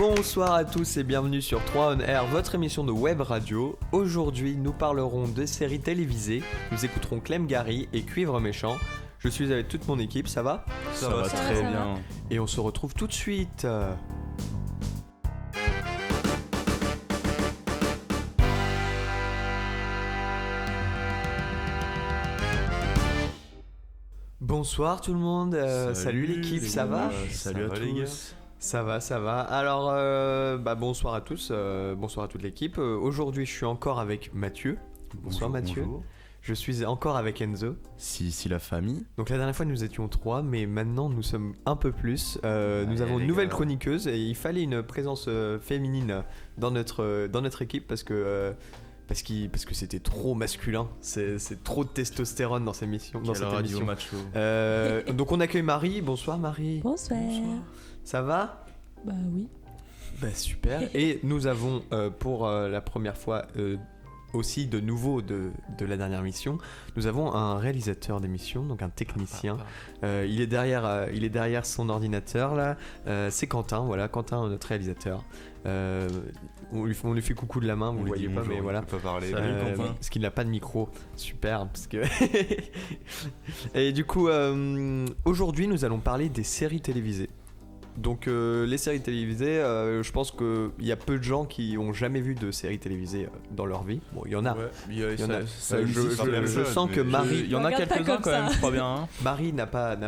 Bonsoir à tous et bienvenue sur 3 on Air, votre émission de web radio. Aujourd'hui, nous parlerons de séries télévisées. Nous écouterons Clem Gary et Cuivre Méchant. Je suis avec toute mon équipe, ça va ? Ça va très bien. Et on se retrouve tout de suite. Bonsoir tout le monde, salut l'équipe, ça va ? Salut à tous les gars. Ça va. Alors, bonsoir à tous, bonsoir à toute l'équipe. Aujourd'hui, je suis encore avec Mathieu. Bonsoir Mathieu. Bonjour. Je suis encore avec Enzo. Si la famille. Donc la dernière fois, nous étions 3, mais maintenant, nous sommes un peu plus. Nous avons une nouvelle chroniqueuse et il fallait une présence féminine dans notre équipe parce que c'était trop masculin, c'est trop de testostérone dans cette émission. Macho. Donc on accueille Marie. Bonsoir Marie. Bonsoir. Ça va ? Bah oui. Bah super. Et nous avons pour la première fois aussi de nouveau de la dernière émission, nous avons un réalisateur d'émission, donc un technicien. Il est derrière son ordinateur là. C'est Quentin, voilà, Quentin notre réalisateur. On lui fait coucou de la main, vous ne voyez pas, mais voilà. On peut parler. Salut Quentin. Parce qu'il n'a pas de micro, super. Parce que et du coup, aujourd'hui, nous allons parler des séries télévisées. Donc les séries télévisées, je pense qu'il y a peu de gens qui ont jamais vu de séries télévisées dans leur vie. Bon, il y en a. Ouais, Je sens que Marie... Il y en a quelques-uns quand même, je crois bien. Hein. Marie n'a pas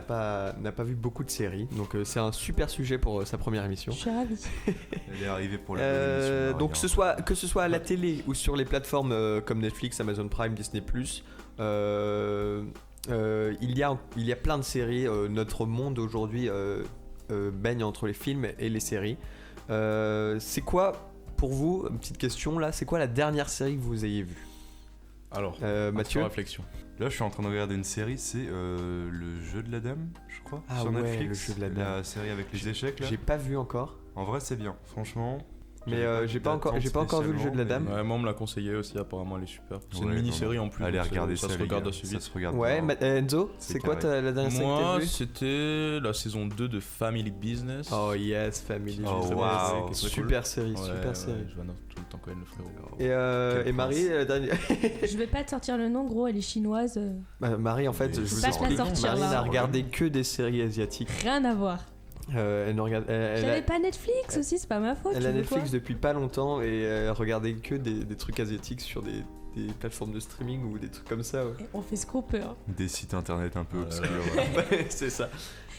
vu beaucoup de séries, donc c'est un super sujet pour sa première émission. Je suis ravie. Elle est arrivée pour la bonne émission. Donc que ce soit à la télé ou sur les plateformes comme Netflix, Amazon Prime, Disney+, il y a plein de séries. Notre monde aujourd'hui baigne entre les films et les séries. C'est quoi pour vous, une petite question là, c'est quoi la dernière série que vous ayez vue ? Alors, Mathieu ? réflexion. Là, je suis en train de regarder une série, c'est Le Jeu de la Dame, je crois, sur ouais, Netflix. Le Jeu de la Dame. La série avec les échecs là. J'ai pas vu encore. En vrai, c'est bien, franchement. Mais j'ai pas encore vu Le Jeu de la Dame. Ouais, moi on me l'a conseillé aussi, apparemment elle est super. C'est Ouais, une mini-série en plus. Allez donc regarder ça se regarde assez ça vite. se regarde. Ouais, Enzo, C'est c'est quoi carré. la dernière série que Moi, t'as vue ? c'était la saison 2 de Family Business. Oh yes, Family Oh, Business. wow. C'est super série, Ouais, super série. Je vois tout le temps quand même le frérot. Et Marie, la dernière... Je vais pas te sortir le nom, gros, elle est chinoise. Marie, en fait, Mais je faut vous pas te la explique, sortir, Marie là. n'a regardé que des séries asiatiques. Rien à voir. Elle ne regarde, J'avais pas Netflix aussi, c'est pas ma faute. elle tu a veux Netflix quoi depuis pas longtemps et elle regardait que des trucs asiatiques sur des plateformes de streaming ou des trucs comme ça. Ouais. Et on fait ce qu'on peut. Hein. Des sites internet un peu Ouais, obscurs. C'est ça.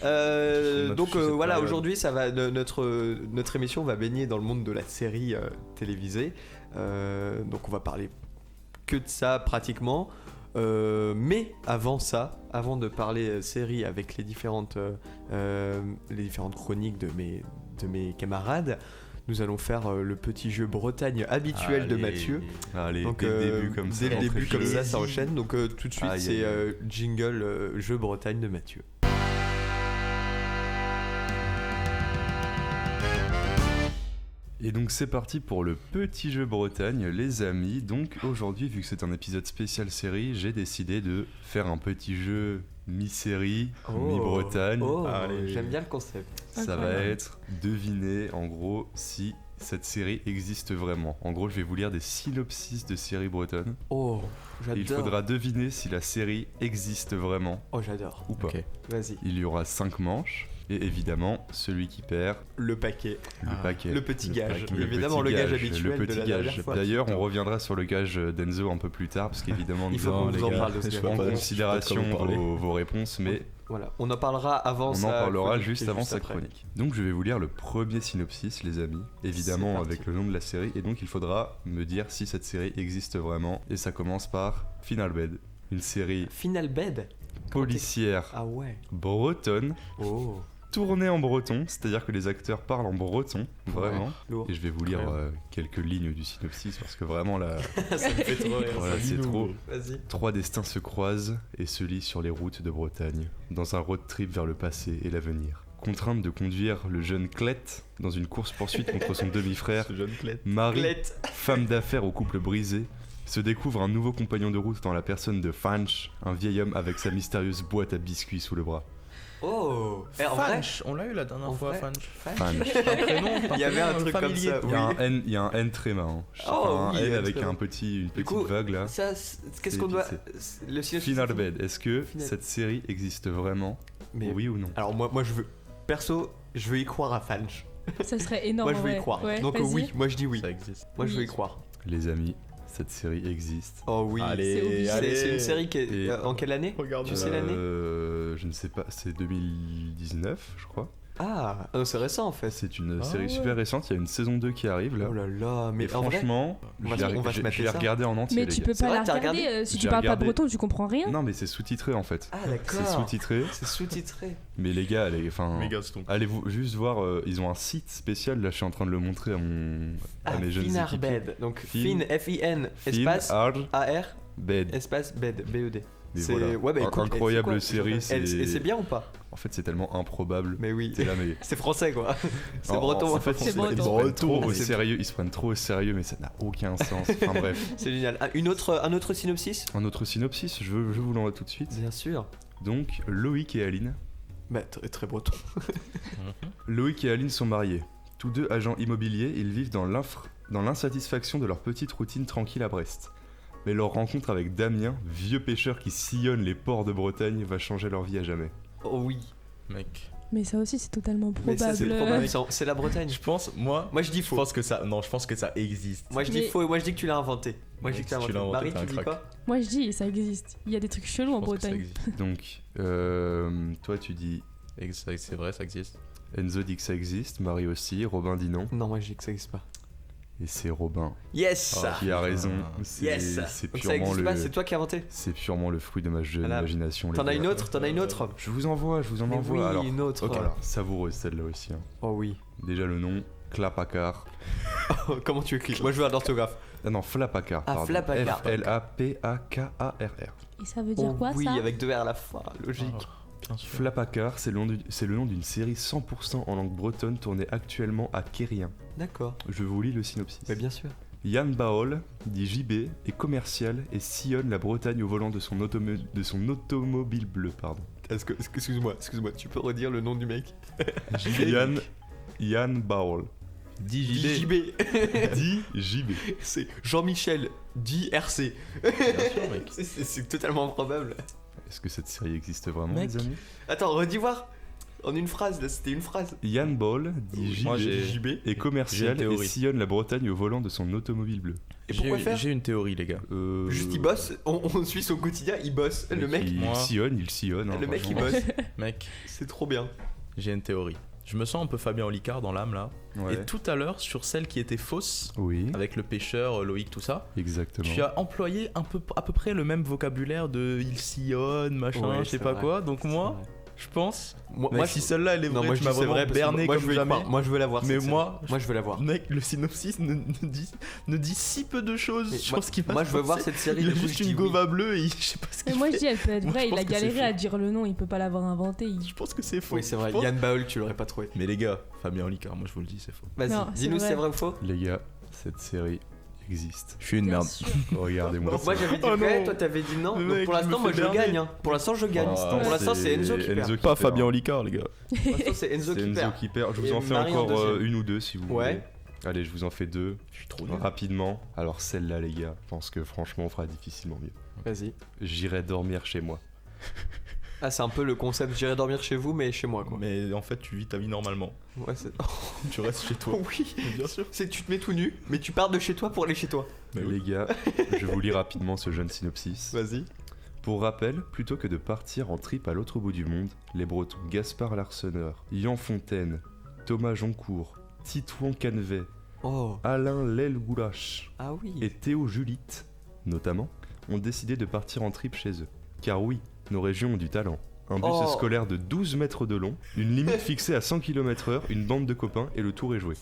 On a Donc touché cette voilà, période. aujourd'hui, ça va notre émission va baigner dans le monde de la série télévisée. Donc on va parler que de ça pratiquement. Mais avant ça, avant de parler série avec les différentes chroniques de mes camarades, nous allons faire le petit jeu Bretagne habituel de Mathieu. Allez, Donc, dès le début comme ça. Dès le début comme entrée ça enchaîne. Donc tout de suite, Aïe, c'est aïe, aïe. jingle jeu Bretagne de Mathieu. Et donc c'est parti pour le petit jeu Bretagne, les amis. Donc aujourd'hui, vu que c'est un épisode spécial série, j'ai décidé de faire un petit jeu mi-série, mi-Bretagne. Oh, Allez. j'aime bien le concept. Ça va être deviner en gros si cette série existe vraiment. En gros, je vais vous lire des synopsis de séries bretonnes. Oh, Et j'adore. il faudra deviner si la série existe vraiment Oh, j'adore. ou pas. Ok. Vas-y. Il y aura 5 manches. Et évidemment, celui qui perd Le paquet. le paquet. Le petit gage. Le Évidemment, petit le gage gage, habituel le de petit la gage. dernière fois. D'ailleurs, on reviendra sur le gage d'Enzo un peu plus tard, parce qu'évidemment, Il faut nous qu'on avons vous en les gars, parle de ce je gars. vois en pas- considération je sais pas de quoi vous vos réponses, mais Voilà, on en parlera avant on sa en parlera chronique juste et avant sa après. chronique. Donc je vais vous lire le premier synopsis, les amis, évidemment C'est parti. avec le nom de la série, et donc il faudra me dire si cette série existe vraiment, et ça commence par Final Bed, une série Final Bed. policière Ah ouais. bretonne, Oh. tournée en breton, c'est-à-dire que les acteurs parlent en breton, vraiment. Lourd. Et je vais vous lire Incroyable. quelques lignes du synopsis parce que vraiment là, Ça me fait trop rire. voilà, c'est trop. Vas-y. 3 destins se croisent et se lient sur les routes de Bretagne, dans un road trip vers le passé et l'avenir. Contrainte de conduire le jeune Clette dans une course-poursuite contre son demi-frère, Ce jeune clette. Marie, Clette. femme d'affaires au couple brisé, se découvre un nouveau compagnon de route dans la personne de Fanch, un vieil homme avec sa mystérieuse boîte à biscuits sous le bras. Oh. Et en vrai, Fanch, on l'a eu la dernière En fois, vrai Fanch. Fanch. Un prénom, il y avait un truc comme familier. ça. Il y a Oui. un N, il y a un N très marrant. Oh, un oui, N un avec très une marrant. petite coup, vague là. Ça, qu'est-ce qu'on doit. Le silence. Final bed. Est-ce que Final- cette série existe vraiment? Mais Oui ou non? alors moi je veux. Perso, je veux y croire à Fanch. Ça serait énorme. Moi je veux y ouais. croire. Ouais, Donc vas-y. oui, moi je dis oui. Ça existe. Moi je veux y Oui. croire. Les amis, cette série existe. Oh oui. Allez, C'est obligé. C'est une série qui est. Et- En quelle année? Regarde. Tu sais l'année? Je ne sais pas, c'est 2019, je crois. Ah, c'est récent en fait. C'est une Ah série ouais. super récente, il y a une saison 2 qui arrive là. Oh là là, mais Et en vrai. franchement, on va je l'ai se- on va se je mater l'ai ça. regardé en entier. Mais les tu gars. peux C'est pas vrai, la t'as regarder regardé si tu J'ai parles pas regardé. breton, tu comprends rien. Non, mais c'est sous-titré en fait. Ah d'accord. C'est sous-titré. C'est sous-titré. Mais les gars, enfin, Méga stomp. allez-vous juste voir, ils ont un site spécial. Là, je suis en train de le montrer à mes jeunes équipiers. Finarbed. Donc Fin- Fin, F-I-N, Film, espace Art, A-R, Bed. espace Bed, B-E-D. Mais C'est voilà. ouais, bah, écoute, Incroyable c'est quoi, série. Et c'est bien ou pas? En fait, c'est tellement improbable. Mais oui. T'es là, mais. C'est français quoi. C'est En breton. fait, C'est ils se breton. prennent trop au C'est- sérieux. Ils se prennent trop au sérieux, mais ça n'a aucun sens. Enfin bref. C'est génial. Ah, un autre synopsis? Un autre synopsis, je vous l'envoie tout de suite. Bien sûr. Donc, Loïc et Aline. Bah, très breton. Loïc et Aline sont mariés. Tous deux agents immobiliers, ils vivent dans l'insatisfaction de leur petite routine tranquille à Brest. Mais leur rencontre avec Damien, vieux pêcheur qui sillonne les ports de Bretagne, va changer leur vie à jamais. Oh oui. Mec. Mais ça aussi, c'est totalement Mais ça, c'est probable. probable. C'est la Bretagne. Je pense, moi Moi je dis je faux. pense que ça. Non, je pense que ça existe. Moi je dis Mais- faux et moi je dis que tu l'as inventé. Moi je dis Mec, que tu l'as si tu inventé. l'as inventé, Marie, t'es un tu dis crack. quoi? Moi, je dis, ça existe. Il y a des trucs chelous en Je pense que ça Bretagne. existe. Donc, toi tu dis C'est vrai, ça existe. Enzo dit que ça existe, Marie aussi, Robin dit non. Non, moi je dis que ça existe pas. Et c'est Robin Yes. Oh, qui a raison. Yes. C'est Donc ça purement existe pas, c'est toi qui as inventé. c'est purement le fruit de ma jeune Voilà. imagination. les T'en as gars. une autre? T'en as une autre? Je vous en envoie Mais oui, Alors, une autre. ok, alors, savoureuse celle-là aussi. hein. Oh oui. Déjà le nom, Clapacar. Comment tu écris? Moi je veux un orthographe. Ah non, Flapacar. Ah, pardon. Flapacar. Flapakarr. Et ça veut dire Oh quoi, oui, ça avec deux R à la fin, logique. Bien sûr. Flapacar, c'est le nom d'une série 100% en langue bretonne tournée actuellement à Kérien. D'accord. Je vous lis le synopsis. Mais bien sûr. Yann Baol, dit JB, est commercial et sillonne la Bretagne au volant de son automobile bleue. Pardon. Excuse-moi, tu peux redire le nom du mec? Yann Baol. DJB. Dit JB. C'est Jean-Michel, dit RC. Bien sûr, mec. C'est totalement improbable. Est-ce que cette série existe vraiment, Mec. les amis? Attends, redis voir. En une phrase, là, c'était une phrase. Yann Baol, dit Moi, JB, j'ai- est commercial j'ai une et théorie. sillonne la Bretagne au volant de son automobile bleue. Et pourquoi faire? J'ai une théorie, les gars. Juste il bosse, on suit son quotidien, il bosse. Le mec, Il Moi- sillonne. hein, le mec il franchement. bosse. Mec, C'est trop bien. j'ai une théorie. Je me sens un peu Fabien Olicard dans l'âme là. Ouais. Et tout à l'heure, sur celle qui était fausse, Oui, avec le pêcheur, Loïc, tout ça, exactement. tu as employé à peu près le même vocabulaire de il sillonne, machin, Ouais, je sais c'est pas vrai. quoi. Donc moi, je pense. Moi, si celle-là elle est vraie, moi, tu je m'as dis c'est vraiment vrai parce que berné moi, je comme veux y jamais. croire. Moi je veux la voir. Mais cette moi, série. Moi je veux la voir. Mec, le synopsis ne dit si peu de choses Mais sur moi- ce qui va Moi se je veux voir passer. cette série. Il a du coup, juste je dis une oui. gova bleue et je sais pas ce Mais qu'il moi, je fait. dis, elle peut être Moi, vraie. je Il a pense que c'est galéré faux. à dire le nom, il peut pas l'avoir inventé. Je pense que c'est faux. Oui, c'est vrai. Je pense- Yann Baol, tu l'aurais pas trouvé. Mais les gars, Fabien Olicard, moi je vous le dis, c'est faux. Vas-y, Non, c'est dis-nous si vrai. c'est vrai ou faux. Les gars, cette série existe. Je suis une Bien merde. sûr. Regardez-moi Donc ça. moi j'avais dit Oh vrai, non. toi t'avais dit non. Mais Donc mec, pour je l'instant me moi fais je berner. gagne. Hein. Pour l'instant je gagne. Oh, Pour l'instant c'est Enzo qui perd. Pas Fabien Olicard, les gars. Pour l'instant c'est Enzo C'est qui Enzo perd. qui perd. Je vous Et en fais Marie en encore deuxième. une ou deux si vous Ouais. voulez. Allez, je vous en fais deux. Je suis trop nul. Rapidement. Alors celle-là, les gars, je pense que franchement, on fera difficilement mieux. Vas-y. J'irai dormir chez moi. Ah c'est un peu le concept. J'irai dormir chez vous mais chez moi quoi. Mais en fait, tu vis ta vie normalement. Ouais c'est. Tu restes chez toi. Oui. Bien sûr. C'est tu te mets tout nu mais tu pars de chez toi pour aller chez toi. Mais oui. Les gars, je vous lis rapidement ce jeune synopsis. Vas-y. Pour rappel, plutôt que de partir en trip à l'autre bout du monde, les Bretons Gaspard Larsonneur, Ian Fontaine, Thomas Joncourt, Titouan Canvet, Oh. Alain Lelgoulache Ah oui. et Théo Julitte, notamment, ont décidé de partir en trip chez eux. Car oui, nos régions ont du talent. Un bus Oh. scolaire de 12 mètres de long, une limite fixée à 100 km/h, une bande de copains et le tour est joué.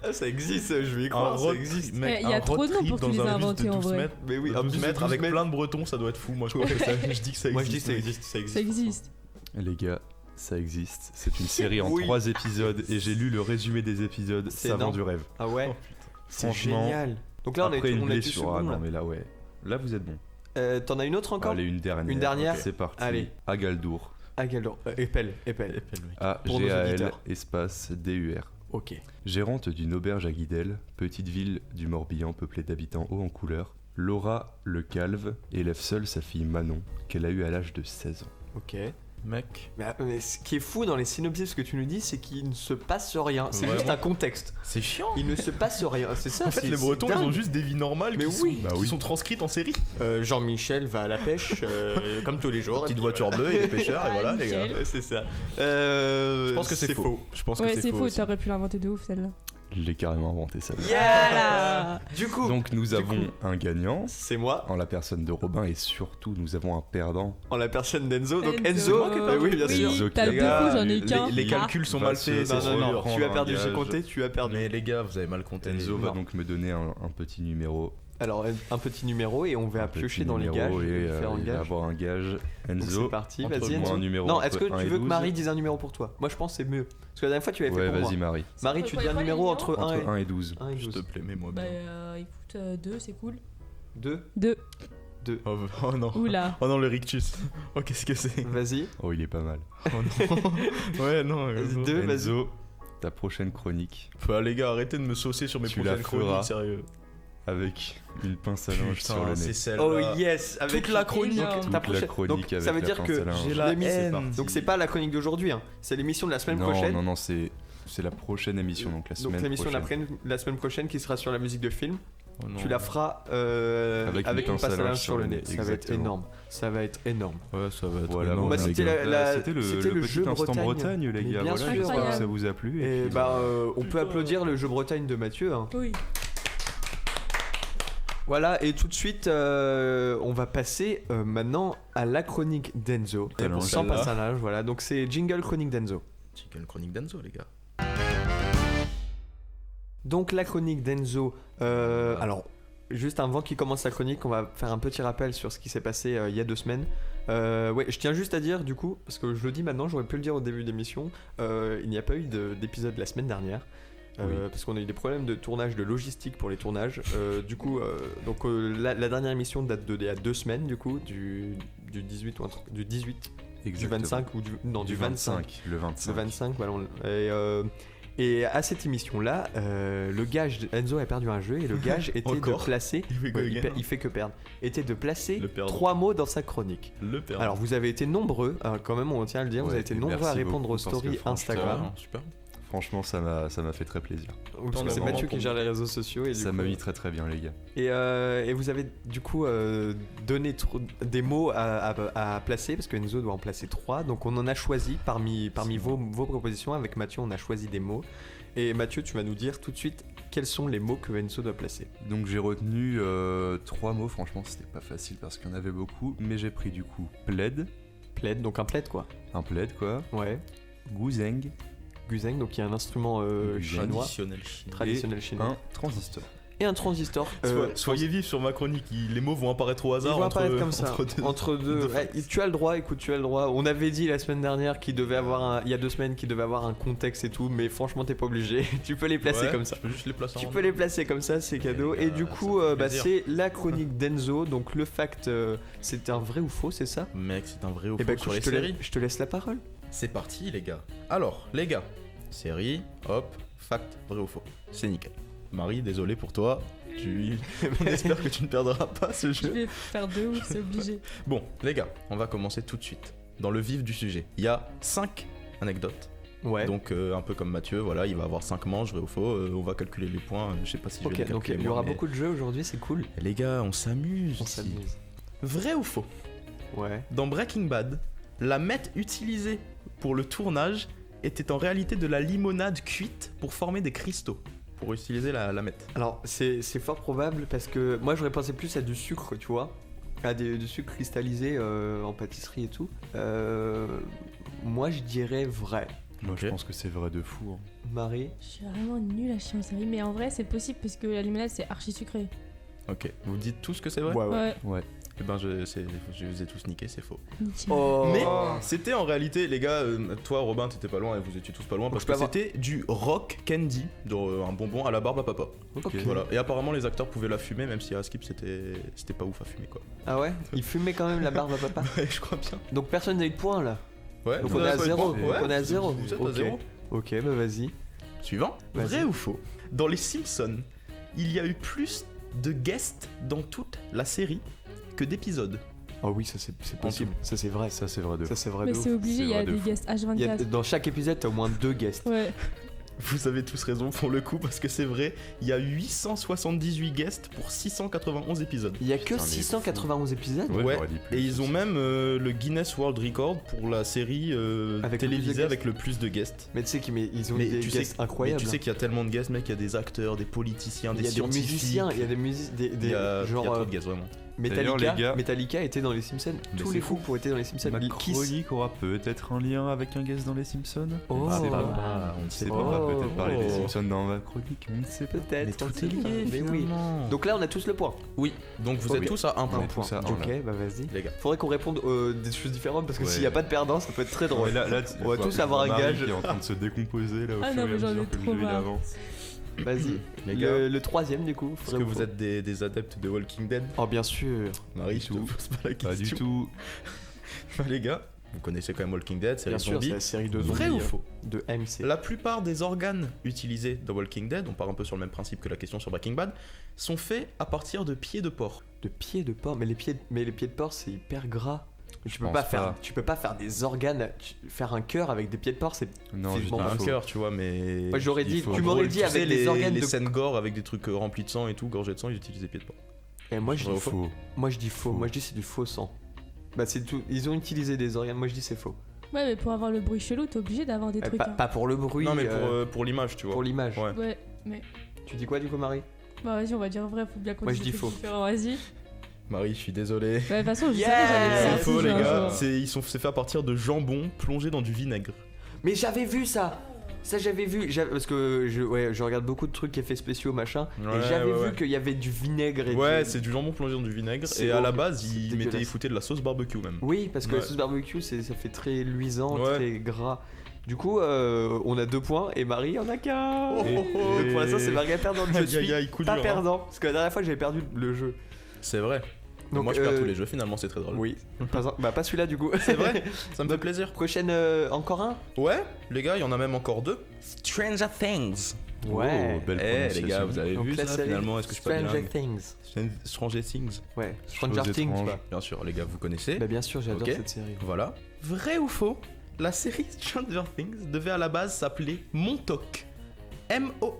Ah, ça existe, je vais y Un croire, ça road existe. trip, mec, Eh, il y a un trop road de noms trip pour que tu dans les aies un bus inventés, de en 12 vrai. mètres, Mais oui, de un 12 bus de mètres 12 avec mètres. plein de Bretons, ça doit être fou. Moi, je pense que ça, je dis que ça existe. Moi je dis ça existe, ça existe. Ça existe. Les gars, ça existe. C'est une série en Oui. 3 épisodes et j'ai lu le résumé des épisodes. C'est Ça vend énorme. du rêve. Ah ouais. Oh, putain. C'est Franchement, génial. Donc là on après est une on a été blessure. second, Ah non, là. mais là, ouais. Là, vous êtes bon. T'en as une autre encore? Allez, une dernière. Une dernière C'est parti. Allez. Agaldour. Agalor. Epel. Pour nos A-G-A-L auditeurs. espace D-U-R. Ok. Gérante d'une auberge à Guidel, petite ville du Morbihan peuplée d'habitants hauts en couleur, Laura Le Calve élève seule sa fille Manon, qu'elle a eue à l'âge de 16 ans. Ok. Mec, Mais ce qui est fou dans les synopsis que tu nous dis, c'est qu'il ne se passe rien. C'est Vraiment. juste un contexte. c'est chiant. Il ne se passe rien. C'est ça. En fait, c'est- les c'est Bretons, ils dingue. ont juste des vies normales Mais qui, oui. sont, Bah qui oui. sont transcrites en série. Jean-Michel va à la pêche, comme tous les jours. Petite Et puis, voiture bleue et des pêcheurs, et voilà, les gars. nickel. C'est ça. Je pense que c'est faux. Je pense que Ouais, c'est faux, aussi. t'aurais pu l'inventer de ouf celle-là. Je l'ai carrément inventé ça. Voilà. Du coup, Donc nous avons coup. un gagnant c'est moi, en la personne de Robin et surtout nous avons un perdant. en la personne d'Enzo. Donc Enzo. Enzo, oui, bien sûr. Enzo T'as qui- deux Les gars, coups, j'en ai Les, qu'un. les calculs sont mal faits, c'est Non, sûr. non, non, tu as prendre perdu, un j'ai gage. compté, tu as perdu. Mais les gars, vous avez mal compté. Enzo va Non. donc me donner un petit numéro. Alors, un petit numéro et on va un petit piocher dans les gages. numéro et faire un il va gage. avoir un gage. Donc Enzo, c'est parti, entre vas-y moi, Enzo. un numéro Non, entre est-ce que 1 tu et veux que 12? Marie dise un numéro pour toi? Moi je pense que c'est mieux. Parce que la dernière fois tu l'avais fait Ouais, pour vas-y moi. Marie. Marie, tu dis un numéro entre 1 Entre et 1 et 12. 1 et Je te 12. plaît, mets-moi Bah bien. écoute, 2 c'est cool. 2. 2. Oh non. Oula. Oh non, le rictus. Oh, qu'est-ce que c'est? Vas-y. Oh, il est pas mal. Oh non. Ouais, non. Vas-y, 2, vas-y. Enzo, ta prochaine chronique Bah, les gars, arrêtez de me saucer sur mes Tu la prochaines feras. chroniques, sérieux. avec une pince à linge sur le Putain, c'est nez. celle-là. Oh yes, avec Toute la chronique. Énorme. Toute ta la prochaine. chronique Donc avec ça veut la dire pince que à linge. J'ai je la l'ai mis, c'est haine. parti. Donc c'est pas la chronique d'aujourd'hui, hein. C'est l'émission de la semaine Non, prochaine. non, c'est la prochaine émission, donc la Donc semaine l'émission de prochaine. la semaine prochaine qui sera sur la musique de film. Oh non. Tu la feras Avec avec une une pince pince à linge sur le nez. Ça va être exactement. énorme. Ça va être énorme. Ouais, ça va être Voilà, énorme, bah, les c'était gars. c'était le petit jeu instant Bretagne. les Mais gars. bien Voilà, sûr. j'espère que Incroyable. ça vous a plu. Et puis, bah on peut applaudir le jeu Bretagne de Mathieu. Hein. Oui. Voilà, et tout de suite, on va passer maintenant à la chronique d'Enzo. Tellement Sans celle-là. passage, voilà. Donc c'est jingle chronique d'Enzo. Chicken chronique d'Enzo, les gars. Donc la chronique d'Enzo. Alors, juste avant qu'il commence sa chronique, on va faire un petit rappel sur ce qui s'est passé il y a 2 semaines. Ouais, je tiens juste à dire du coup, parce que je le dis maintenant, j'aurais pu le dire au début de l'émission, il n'y a pas eu d'épisode la semaine dernière. Oui. Parce qu'on a eu des problèmes de tournage, de logistique pour les tournages. Du coup, la dernière émission date d'il y a 2 semaines, du coup, du 18 ou un truc, du 18, du exactement. 25 ou du 25. Le 25. Le 25, voilà. Et à cette émission-là, le gage, Enzo a perdu un jeu et le gage était de Encore placer, Il fait ouais, que gagner. il fait que perdre, était de placer Le perdre. 3 mots dans sa chronique. Le père. Alors vous avez été nombreux, quand même on tient à le dire, vous Ouais, avez été et nombreux à merci répondre beaucoup, aux parce que stories franchement, Instagram. Super. Franchement, ça m'a fait très plaisir. Parce que c'est Vraiment, Mathieu qui pour- gère les réseaux sociaux et du Ça coup, m'a mis très très bien, les gars. et vous avez du coup donné des mots à placer parce que Enzo doit en placer 3. Donc on en a choisi parmi vos propositions. Avec Mathieu, on a choisi des mots. Et Mathieu, tu vas nous dire tout de suite quels sont les mots que Enzo doit placer. Donc j'ai retenu 3 mots, franchement c'était pas facile parce qu'il y en avait beaucoup, mais j'ai pris du coup plaid, Plaid, donc un plaid quoi. un plaid quoi, Ouais. gouzeng, Guzeng, donc il y a un instrument chinois, Traditionnel chinois. traditionnel chinois. un transistor. Et un transistor. Soyez vifs sur ma chronique, les mots vont apparaître au Ils hasard vont entre, apparaître comme ça, entre deux. entre deux. Ouais, tu as le droit, écoute, tu as le droit. On avait dit la semaine dernière qu'il devait avoir il y a 2 semaines qu'il devait avoir un contexte et tout, mais franchement t'es pas obligé. Tu peux les placer Ouais, comme ça. Je peux juste les placer Tu en peux les placer comme ça, c'est cadeau. les Et gars, du ça coup, me fait bah, plaisir. c'est la chronique d'Enzo. Donc le fact, c'est un vrai ou faux, c'est ça? Mec, c'est un vrai ou Et faux bah sur écoute, les séries. je te laisse la parole. C'est parti, les gars. Alors, les gars, série, hop, fact, vrai ou faux. C'est nickel. Marie, désolé pour toi. On espère que tu ne perdras pas ce Je jeu. vais faire 2 ouf, c'est obligé. Bon, les gars, on va commencer tout de suite. Dans le vif du sujet. Il y a 5 anecdotes. Ouais. Donc, un peu comme Mathieu, voilà, il va avoir 5 manches, vrai ou faux. On va calculer les points. Je sais pas si je vais Ok, les donc calculer. il y aura moi, mais- beaucoup de jeux aujourd'hui, c'est cool. Les gars, on s'amuse. On ici. s'amuse. Vrai ou faux? Ouais. Dans Breaking Bad, la meth utilisée pour le tournage était en réalité de la limonade cuite pour former des cristaux. Pour utiliser la meth. Alors c'est fort probable parce que moi j'aurais pensé plus à du sucre, tu vois, à du sucre cristallisé en pâtisserie et tout. Moi je dirais vrai. Moi Ok. je pense que c'est vrai de fou. hein. Marie. Je suis vraiment nulle à chier en série, mais en vrai c'est possible parce que la limonade c'est archi sucré. Ok. Vous dites tous que c'est vrai? Ouais. Ouais, Eh ben, je vous ai tous niqué, c'est faux. nickel. Oh. Mais c'était en réalité, les gars, toi Robin, t'étais pas loin et vous étiez tous pas loin parce je que peux avoir- c'était du rock candy, un bonbon à la barbe à papa. Ok. Voilà. Et apparemment, les acteurs pouvaient la fumer, même si à Skip c'était pas ouf à fumer quoi. Ah ouais. Il fumait quand même la barbe à papa. Ouais, je crois bien. Donc personne n'a eu de points là. Ouais, Donc vous on est à avez pas eu 0. de points. Ouais, On est à 0. Vous êtes à Ok. 0. Ok, bah vas-y. Suivant. Vas-y. Vrai ou faux? Dans les Simpsons, il y a eu plus de guests dans toute la série que d'épisodes. Oh oui, ça c'est possible. Ça c'est vrai. Ça, c'est vrai de Ça c'est vrai Mais de ouf. c'est obligé, il y a vrai de des fou. guests Il y a- H24. Dans chaque épisode, t'as au moins 2 guests. Ouais. Vous avez tous raison pour le coup, parce que c'est vrai, il y a 878 guests pour 691 épisodes. Il y a que Putain, mais 691 épisodes. Ouais, j'aurais dit plus Et ils ont aussi. même le Guinness World Record pour la série Avec le plus de télévisée guests. avec le plus de guests. Mais tu sais qu'ils ont Mais des tu guests sais, incroyables. Mais tu sais qu'il y a tellement de guests, mec, il y a des acteurs, des politiciens, il des y a des scientifiques. musiciens, il y a des Il y a genre trop de guests, vraiment. D'ailleurs, Metallica. les gars- Metallica était dans les Simpsons. Mais Tous c'est les fou. groupes ont été dans les Simpsons. Ma Kiss. chronique aura peut-être un lien avec un guest dans les Simpsons. Oh. On ne sait Ah. pas, on ne C'est sait pas, pas. on va peut-être parler des Oh. Simpsons dans ma chronique, mais on ne sait pas. Peut-être. Mais on tout sait est pas. lié, Mais oui. finalement. Donc là, on a tous le point. Oui, donc vous Oh, êtes oui. tous à un Un point. point. tous à un, Ok, là. bah vas-y. Les gars. Faudrait qu'on réponde des choses différentes parce que Ouais. s'il n'y a pas de perdant, ça peut être très drôle. Ouais, là, On va tous avoir un Marie gage. qui est en train de se décomposer là au Ah fur non, et à mais j'en ai mesure que le trop jeu il marre. avance. Vas-y. Les gars, Le troisième du coup. est-ce que vous êtes des adeptes de Walking Dead? Oh bien sûr. Marie, Du je te tout. pose pas la question. Pas du tout. Bah, les gars, vous connaissez quand même Walking Dead, c'est Bien les sûr, c'est zombies. la série de zombies Vrai ou faux? de AMC. La plupart des organes utilisés dans Walking Dead, on part un peu sur le même principe que la question sur Breaking Bad, sont faits à partir de pieds de porc. De pieds de porc, mais les pieds de porc c'est hyper gras. Tu peux pense pas faire, pas. tu peux pas faire des organes, faire un cœur avec des pieds de porc, c'est. Non, C'est je dis bon, Pas un faux. cœur, tu vois, mais. Moi j'aurais je dis dit, faux. tu En m'aurais gros, dit tu avec sais, des organes les de. scènes gore avec des trucs remplis de sang et tout, gorgés de sang, ils utilisent des pieds de porc. Et moi je Vrai dis ou faux? faux. Moi je dis faux. Faux. Moi je dis c'est du faux sang. Bah c'est tout. Ils ont utilisé des organes. Moi je dis c'est faux. Ouais, mais pour avoir le bruit chelou, t'es obligé d'avoir des trucs. Pas, hein. pas pour le bruit. non, mais pour l'image, tu vois. pour l'image. Ouais. Ouais, mais. Tu dis quoi du coup Marie? Bah vas-y, on va dire vrai, faut bien qu'on Moi, dise je dis des faux. trucs différents, vas-y. Marie, je suis désolé. Ouais, de toute façon, je Yeah savais que j'allais C'est faire C'est si faux, j'ai les un gars. jour. C'est fait à partir de jambon plongé dans du vinaigre. Mais j'avais vu ça. Ça j'avais vu. Parce que je regarde beaucoup de trucs effets spéciaux machin. Ouais, et j'avais ouais, vu ouais. qu'il y avait du vinaigre et Ouais, du... c'est du jambon plongé dans du vinaigre. C'est Et à la horrible. base, C'est ils dégueulasse. mettaient, ils foutaient de la sauce barbecue même. Oui, parce que Ouais. la sauce barbecue, ça fait très luisant, Ouais. très gras. Du coup, on a 2 points et Marie en a qu'un. Oh, oh, oh. Et pour l'instant, c'est Marie à perdre. Je Aïe, suis aïe, aïe, coup pas dur, hein. perdant. Parce que la dernière fois, j'avais perdu le jeu. C'est vrai. Donc, Moi, je perds tous les jeux, finalement, c'est très drôle. Oui. Pas celui-là, du coup. C'est vrai, ça me fait plaisir. Prochaine, encore un. Ouais, les gars, il y en a même encore 2. Stranger Things. Ouais. Oh, belle Eh, les prononciation. gars, vous avez Donc vu la ça série finalement? Est-ce que je suis pas Stranger bien Things. Stranger Things. Ouais. Stranger Choses Things, étranges. quoi. Bien sûr, les gars, vous connaissez. Bah, bien sûr, j'adore Ok. cette série. Voilà. Vrai ou faux? La série Stranger Things devait à la base s'appeler Montauk. Montauk.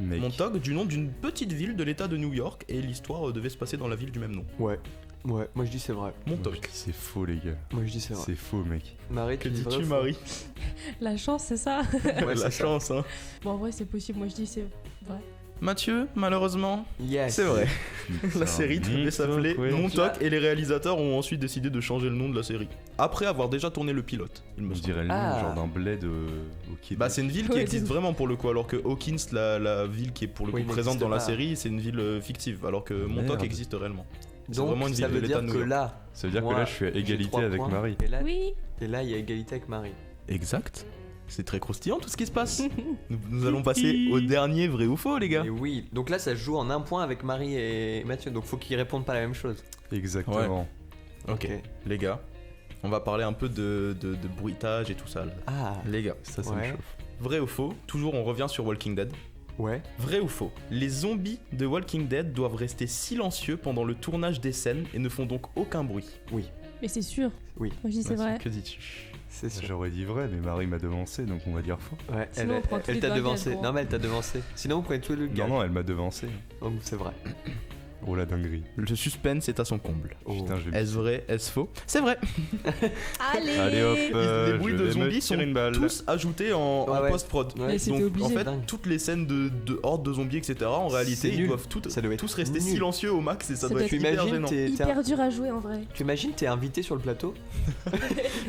Mec. Montauk, du nom d'une petite ville de l'état de New York, et l'histoire devait se passer dans la ville du même nom. Ouais. Ouais, moi je dis c'est vrai. Moi, je Montauk. dis c'est faux, les gars. Moi je dis c'est vrai. C'est faux, mec. Marie, Que tu dis vrai ou dis-tu, faux? Marie? La chance, c'est ça. Ouais, La c'est ça. chance, hein. Bon, en vrai, c'est possible. Moi, je dis c'est vrai. Mathieu, malheureusement, Yes. c'est vrai. Putain, La série devait s'appeler ouais. Montauk et les réalisateurs ont ensuite décidé de changer le nom de la série. Après avoir déjà tourné le pilote, il me Je semble. dirais le nom, Ah. genre d'un bled au Québec. Bah c'est une ville qui Ouais, existe c'est- vraiment pour le coup, alors que Hawkins, la ville qui est pour le Oui, coup présente n'existe dans la pas. série, c'est une ville fictive, alors que Montauk Merde. existe réellement. C'est Donc vraiment une ça ville de veut l'état dire de New que York. là, Ça veut dire moi, que là, je suis à j'ai égalité 3 avec points, Marie. Oui. Et là, il y a égalité avec Marie. Exact. C'est très croustillant tout ce qui se passe. nous allons passer au dernier vrai ou faux, les gars. Et oui, donc là ça se joue en un point avec Marie et Mathieu, donc faut qu'ils répondent pas la même chose. Exactement. Ok, les gars, on va parler un peu de bruitage et tout ça. Là. Ah, Les gars, Ça me Ouais. chauffe. vrai ou faux? Toujours on revient sur Walking Dead. ouais. Vrai ou faux? Les zombies de Walking Dead doivent rester silencieux pendant le tournage des scènes et ne font donc aucun bruit. Mais c'est sûr. Oui. Moi, je dis c'est Mathieu, vrai. Que dis-tu? C'est sûr. J'aurais dit vrai, mais Marie m'a devancé, donc on va dire faux. Ouais, Sinon, on prend tous elle les t'a deux un devancé. gage, Non mais elle t'a devancé. Sinon vous prenez tous le Non, gars. non, elle m'a devancé. Donc c'est vrai. Oh la dinguerie. Le suspense est à son comble. Oh. Putain, je vais Est-ce vrai? Est-ce faux? C'est vrai. Allez. Allez hop, Les bruits je de vais me zombies tirer sont une balle. tous ajoutés en Ouais, ouais. post-prod. Ouais, Mais c'était Donc en obligé. fait, Dingue. toutes les scènes de hordes de zombies, etc., en réalité, C'est ils nul. doivent Ça doit être tous rester nul. silencieux au max et ça Ça doit doit être Tu être hyper imagines, gênant. Hyper dur à jouer en vrai. tu imagines, t'es invité sur le plateau.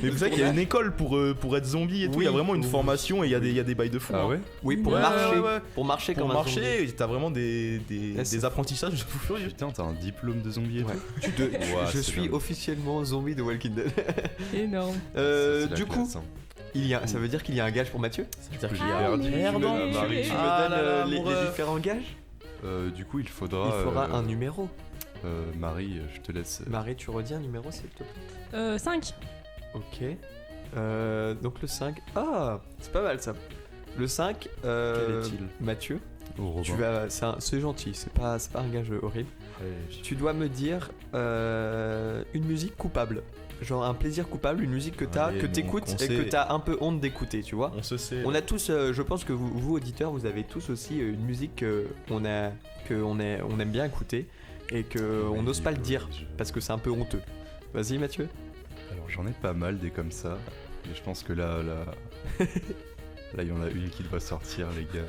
Mais vous savez qu'il y a une école pour être zombie et tout, il y a Oui. vraiment une Oui. formation et il y a des bails de fou. Ah hein. ouais? Oui, pour Ouais, marcher. ouais, ouais. Pour marcher Pour comme un zombie. marcher, t'as vraiment des Là, c'est- apprentissages de fou furieux. Putain, t'as un diplôme de zombie et Ouais. tout. Je c'est suis dingue. officiellement zombie de Walking Dead. Énorme. Ça, c'est la Du coup, classe, hein. Ça veut dire qu'il y a un gage pour Mathieu. C'est-à-dire qu'il y y a a un perdu. Allez. Pardon, Allez. Marie. Tu Ah me donnes là là, les mon ref. différents gages. Du coup, il faudra. Il faudra un numéro. Marie, je te laisse. Marie, tu redis un numéro s'il te plaît. 5. Ok. Donc le 5. Ah, c'est pas mal ça. Le 5, Quel est-il? Mathieu, Oh, tu Robin. vas, c'est gentil, c'est pas un gage horrible. Tu dois me dire une musique coupable. Genre un plaisir coupable, une musique que t'as, Allez, que mon t'écoutes et conseil. que t'as un peu honte d'écouter, tu vois. On se sait. On a tous, je pense que vous auditeurs, vous avez tous aussi une musique qu'on aime bien écouter et qu'on Oui, n'ose pas le oui, dire je- parce que c'est un peu honteux. Vas-y Mathieu. Alors j'en ai pas mal des comme ça, mais je pense que là, il y en a une qui doit sortir, les gars.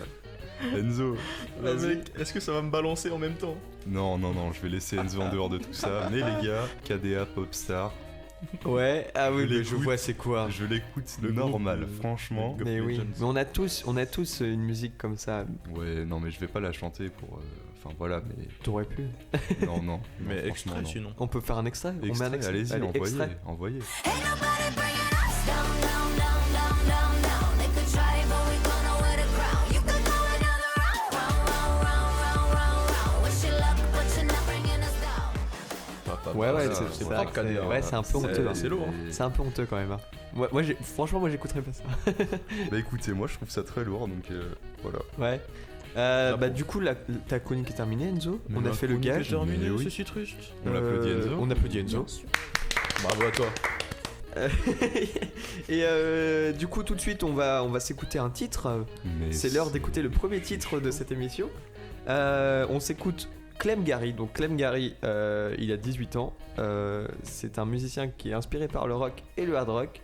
Enzo. Ah, Vas-y. mec, est-ce que ça va me balancer en même temps? Non, je vais laisser Enzo en dehors de tout ça. Mais les gars, KDA Popstar, Ouais, ah oui, Je mais je l'écoute. vois c'est quoi. je l'écoute Le normal, groupe, franchement. le Mais oui, Legends. mais on a tous une musique comme ça. Ouais, non, mais je vais pas la chanter pour. Enfin voilà, mais. T'aurais pu. Non. Mais franchement, extrait non. sinon. On peut faire un extrait. On met un Extrait, extrait. allez-y, Allez, envoyez, extrait. envoyez. Ain't nobody bringing us down, down, down, down, down, down. They could try, but we gonna wear the crown. You could go another round, round, round, round, round, round. Wish you luck, but you're not bringing us down. Ouais, ouais, c'est- c'est c'est vrai pas que c'est- KDA, ouais, c'est un peu honteux. hein. C'est lourd. C'est un peu honteux quand même. hein. Moi, franchement, j'écouterais pas ça. Bah écoutez, moi je trouve ça très lourd, donc voilà. Ouais. Bah du coup, ta chronique est terminée, Enzo. Mais On a ma fait le chronique est gage. terminée, Mais oui. ce citrus. On applaudit Enzo. On applaudit Enzo. Bravo à toi. Et du coup, tout de suite, on va s'écouter un titre. Mais C'est l'heure d'écouter le premier titre de cette émission. On s'écoute Clem Gary. Donc Clem Gary, il a 18 ans. C'est un musicien qui est inspiré par le rock et le hard rock.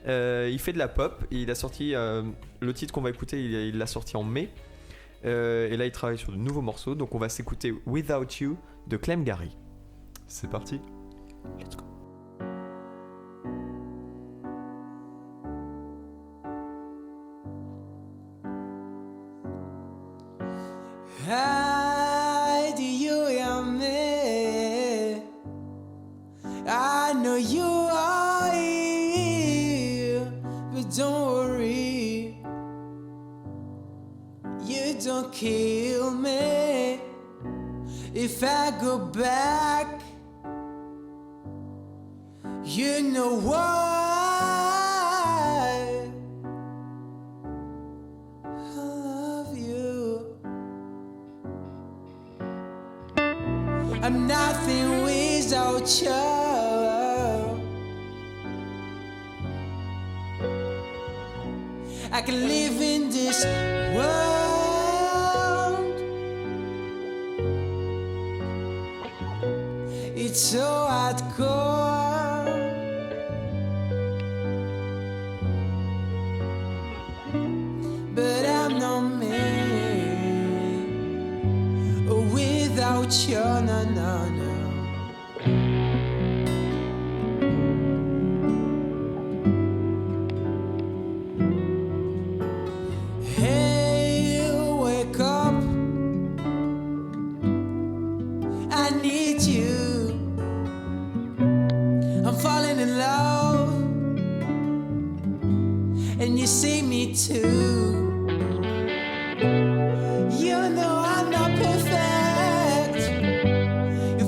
Il fait de la pop. Il a sorti le titre qu'on va écouter. Il l'a sorti en mai. Et là, il travaille sur de nouveaux morceaux. Donc on va s'écouter Without You de Clem Gary. C'est parti. Let's go. How do you hear me? I know you are here, but don't worry. You don't kill me if I go back. You know why I love you. I'm nothing without you. I can live in this world. It's so hardcore. But I'm not me without you, no, no, no. Hey, wake up. I need you. I'm falling in love. And you see me too. You know I'm not perfect. You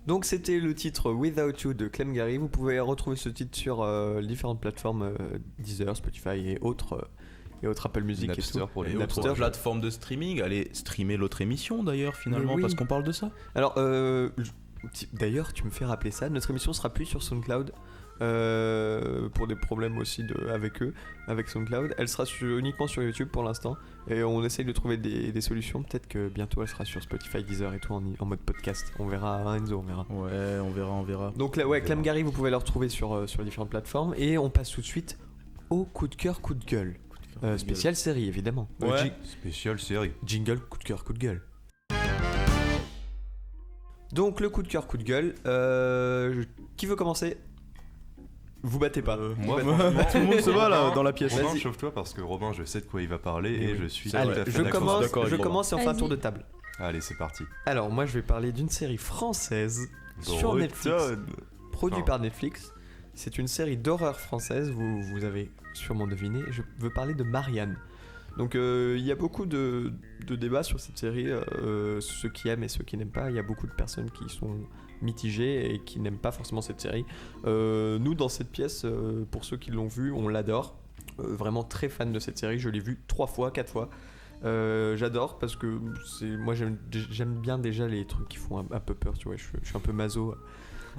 Donc c'était le titre Without You de Clem Gary. Vous pouvez retrouver ce titre sur différentes plateformes Deezer, Spotify et autres Apple Music Napster et tout. pour les Napster, autres plateformes de streaming. Allez streamer l'autre émission d'ailleurs finalement Oui. parce qu'on parle de ça. Alors d'ailleurs tu me fais rappeler ça. Notre émission sera plus sur SoundCloud pour des problèmes aussi avec eux, avec SoundCloud. Elle sera uniquement sur YouTube pour l'instant et on essaye de trouver des solutions. Peut-être que bientôt elle sera sur Spotify, Deezer et tout en mode podcast. On verra, hein, Enzo, on verra. Ouais, on verra. Donc là, ouais, Clem Gary, vous pouvez le retrouver sur les différentes plateformes. Et on passe tout de suite au coup de cœur, coup de gueule. Spécial série, évidemment. Ouais. Spécial série. Jingle, coup de cœur, coup de gueule. Donc le coup de cœur, coup de gueule. Qui veut commencer? Vous battez pas. Moi, Vous battez franchement, tout le monde se bat là dans la pièce. Robin, Vas-y. chauffe-toi parce que Robin, je sais de quoi il va parler Eh et oui. je suis C'est tout vrai. à fait je d'accord. commence, d'accord avec je Robin. commence et on fait un Vas-y. tour de table. Allez, c'est parti. Alors moi je vais parler d'une série française sur Netflix, Bretonne. produite Enfin. par Netflix. C'est une série d'horreur française, vous avez sûrement deviné. Je veux parler de Marianne. Donc il y a beaucoup de débats sur cette série, ceux qui aiment et ceux qui n'aiment pas. Il y a beaucoup de personnes qui sont mitigées et qui n'aiment pas forcément cette série. Nous dans cette pièce, pour ceux qui l'ont vue, on l'adore. Vraiment très fan de cette série, je l'ai vue 3 fois, 4 fois. J'adore parce que moi j'aime bien déjà les trucs qui font un peu peur, tu vois, je suis un peu maso.